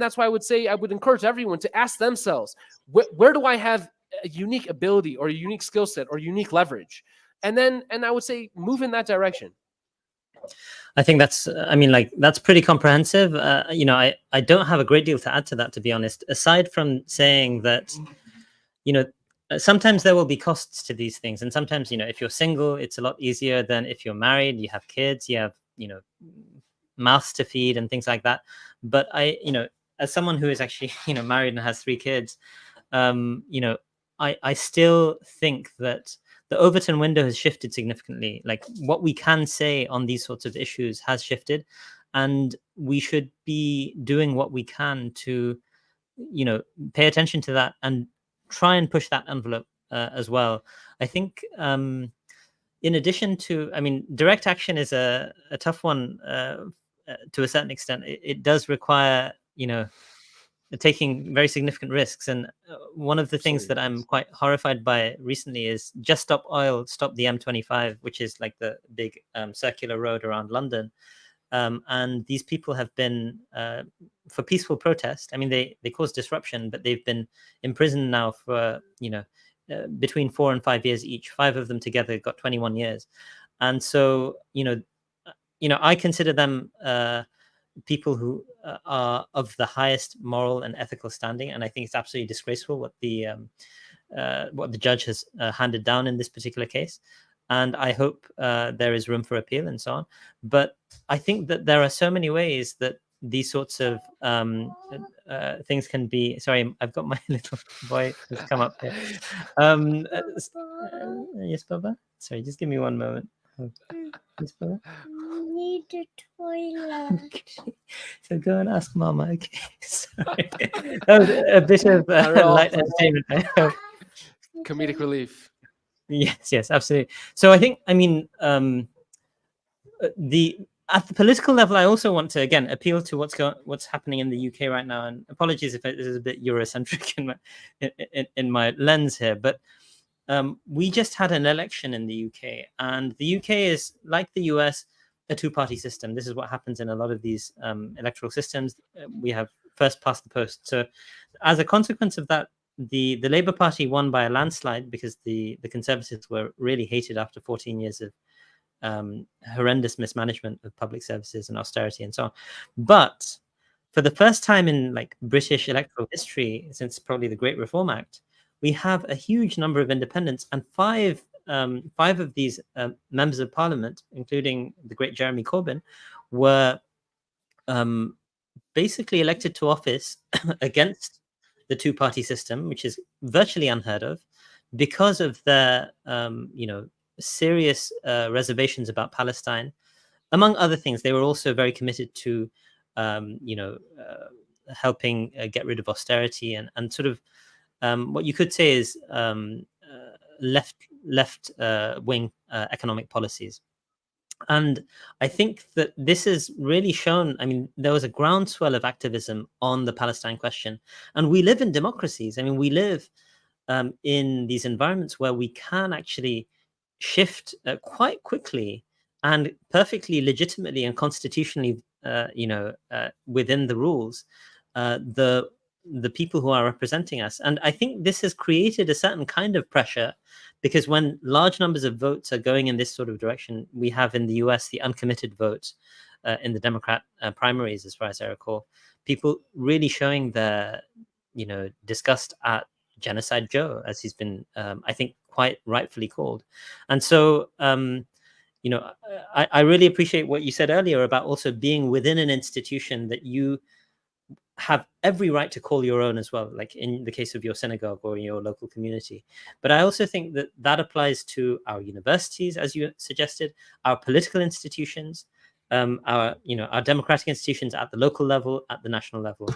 that's why I would encourage everyone to ask themselves, where do I have a unique ability or a unique skill set or unique leverage? And I would say move in that direction. I think that's pretty comprehensive. I don't have a great deal to add to that, to be honest, aside from saying that, sometimes there will be costs to these things. And sometimes, if you're single, it's a lot easier than if you're married, you have kids, you have, mouths to feed and things like that. But as someone who is actually, married and has 3 kids, I still think that the Overton window has shifted significantly. Like, what we can say on these sorts of issues has shifted, and we should be doing what we can to, pay attention to that and try and push that envelope as well. I think, in addition to, direct action is a tough one to a certain extent. It does require, taking very significant risks. And one of the things that I'm quite horrified by recently is Just Stop Oil, Stop the M25, which is like the big circular road around London. And these people have been, for peaceful protest, they caused disruption, but they've been imprisoned now for, between 4 and 5 years each. 5 of them together got 21 years. And so, I consider them people who are of the highest moral and ethical standing. And I think it's absolutely disgraceful what the judge has handed down in this particular case. And I hope there is room for appeal and so on. But I think that there are so many ways that these sorts of things can be. Sorry, I've got my little boy has come up here. Yes, Baba. Sorry, just give me one moment. Yes, Baba. Need a toilet. So go and ask Mama. Okay. Sorry. That was a bit of light entertainment. Comedic relief. Yes, absolutely. So I think, at the political level, I also want to again appeal to what's happening in the UK right now. And apologies if it is a bit Eurocentric in my lens here, but we just had an election in the UK, and the UK is, like the US, a two-party system. This is what happens in a lot of these electoral systems. We have first past the post. So as a consequence of that, the Labour Party won by a landslide because the Conservatives were really hated after 14 years of horrendous mismanagement of public services and austerity and so on. But for the first time in British electoral history since probably the Great Reform Act, we have a huge number of independents, and five of these members of parliament, including the great Jeremy Corbyn, were basically elected to office against the two-party system, which is virtually unheard of, because of their serious reservations about Palestine. Among other things, they were also very committed to helping get rid of austerity and sort of what you could say is left wing economic policies. And I think that this has really shown, there was a groundswell of activism on the Palestine question. And we live in democracies. We live in these environments where we can actually shift quite quickly and perfectly legitimately and constitutionally, within the rules, the people who are representing us. And I think this has created a certain kind of pressure, because when large numbers of votes are going in this sort of direction, we have in the US the uncommitted vote in the Democrat primaries, as far as I recall, people really showing their, disgust at Genocide Joe, as he's been, I think, quite rightfully called. And so, I really appreciate what you said earlier about also being within an institution that you have every right to call your own as well, like in the case of your synagogue or your local community. But I also think that that applies to our universities, as you suggested, our political institutions, our democratic institutions at the local level, at the national level.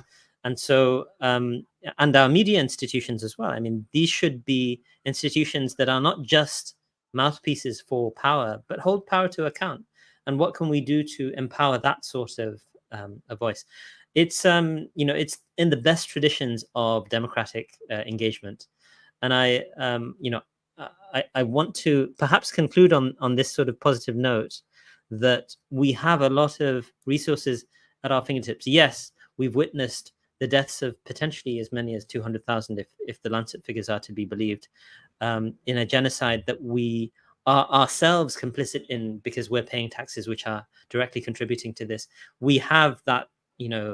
And so, and our media institutions as well. These should be institutions that are not just mouthpieces for power, but hold power to account. And what can we do to empower that sort of a voice? It's it's in the best traditions of democratic engagement. And I want to perhaps conclude on this sort of positive note, that we have a lot of resources at our fingertips. Yes, we've witnessed the deaths of potentially as many as 200,000, if the Lancet figures are to be believed, in a genocide that we are ourselves complicit in because we're paying taxes which are directly contributing to this. We have that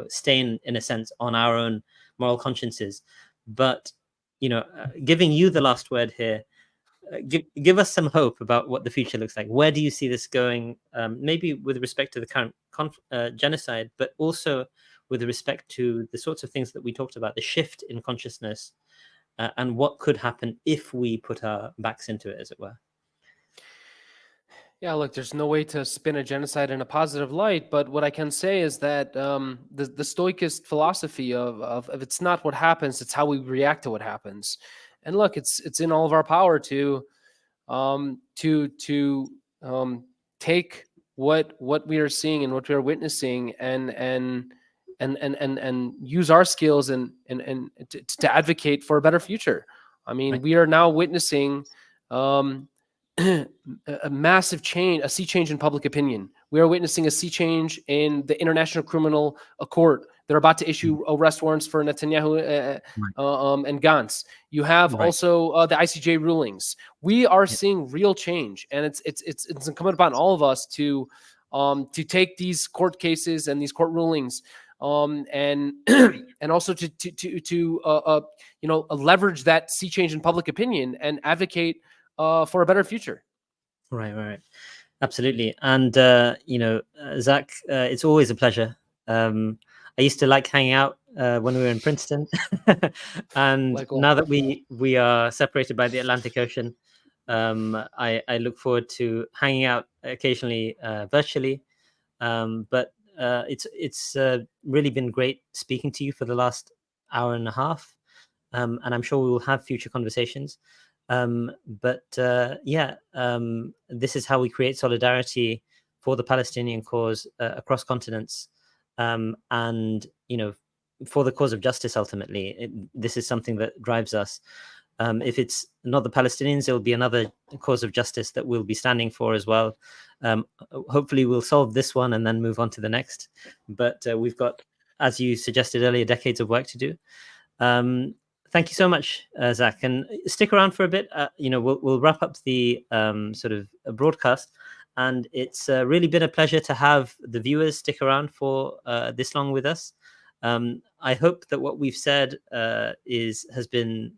stain, in a sense, on our own moral consciences. But giving you the last word here, give us some hope about what the future looks like. Where do you see this going, maybe with respect to the current genocide, but also with respect to the sorts of things that we talked about, the shift in consciousness, and what could happen if we put our backs into it, as it were? Yeah, look, there's no way to spin a genocide in a positive light, but what I can say is that the Stoicist philosophy of it's not what happens, it's how we react to what happens. And look, it's in all of our power to take what we are seeing and what we are witnessing and use our skills and to advocate for a better future. Right. We are now witnessing a massive change, a sea change in public opinion. We are witnessing a sea change in the International Criminal Court They're about to issue arrest warrants for Netanyahu and Gantz. You have also the ICJ rulings. We are seeing real change, and it's incumbent upon all of us to take these court cases and these court rulings and and also to leverage that sea change in public opinion and advocate for a better future. Right. Absolutely. And Zach, it's always a pleasure. I used to like hanging out when we were in Princeton, and now that we are separated by the Atlantic Ocean, I look forward to hanging out occasionally virtually. But it's really been great speaking to you for the last hour and a half, and I'm sure we will have future conversations. This is how we create solidarity for the Palestinian cause across continents, and for the cause of justice. Ultimately, this is something that drives us. If it's not the Palestinians, it will be another cause of justice that we'll be standing for as well. Hopefully we'll solve this one and then move on to the next, but we've got, as you suggested earlier, decades of work to do. Thank you so much, Zach, and stick around for a bit. We'll wrap up the sort of broadcast, and it's really been a pleasure to have the viewers stick around for this long with us. I hope that what we've said has been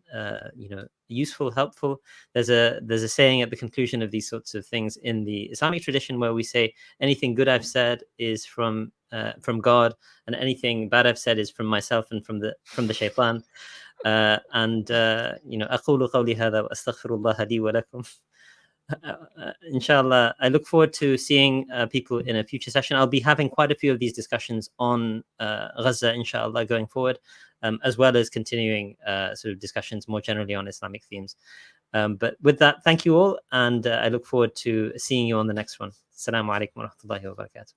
useful, helpful. There's a saying at the conclusion of these sorts of things in the Islamic tradition where we say anything good I've said is from God, and anything bad I've said is from myself and from the shaitan. أقول قولي هذا وأستغفر الله لي ولكم. Inshallah, I look forward to seeing people in a future session. I'll be having quite a few of these discussions on Gaza, inshallah, going forward, as well as continuing sort of discussions more generally on Islamic themes. But with that, thank you all, and I look forward to seeing you on the next one. Assalamu alaikum wa rahmatullahi wa barakatuh.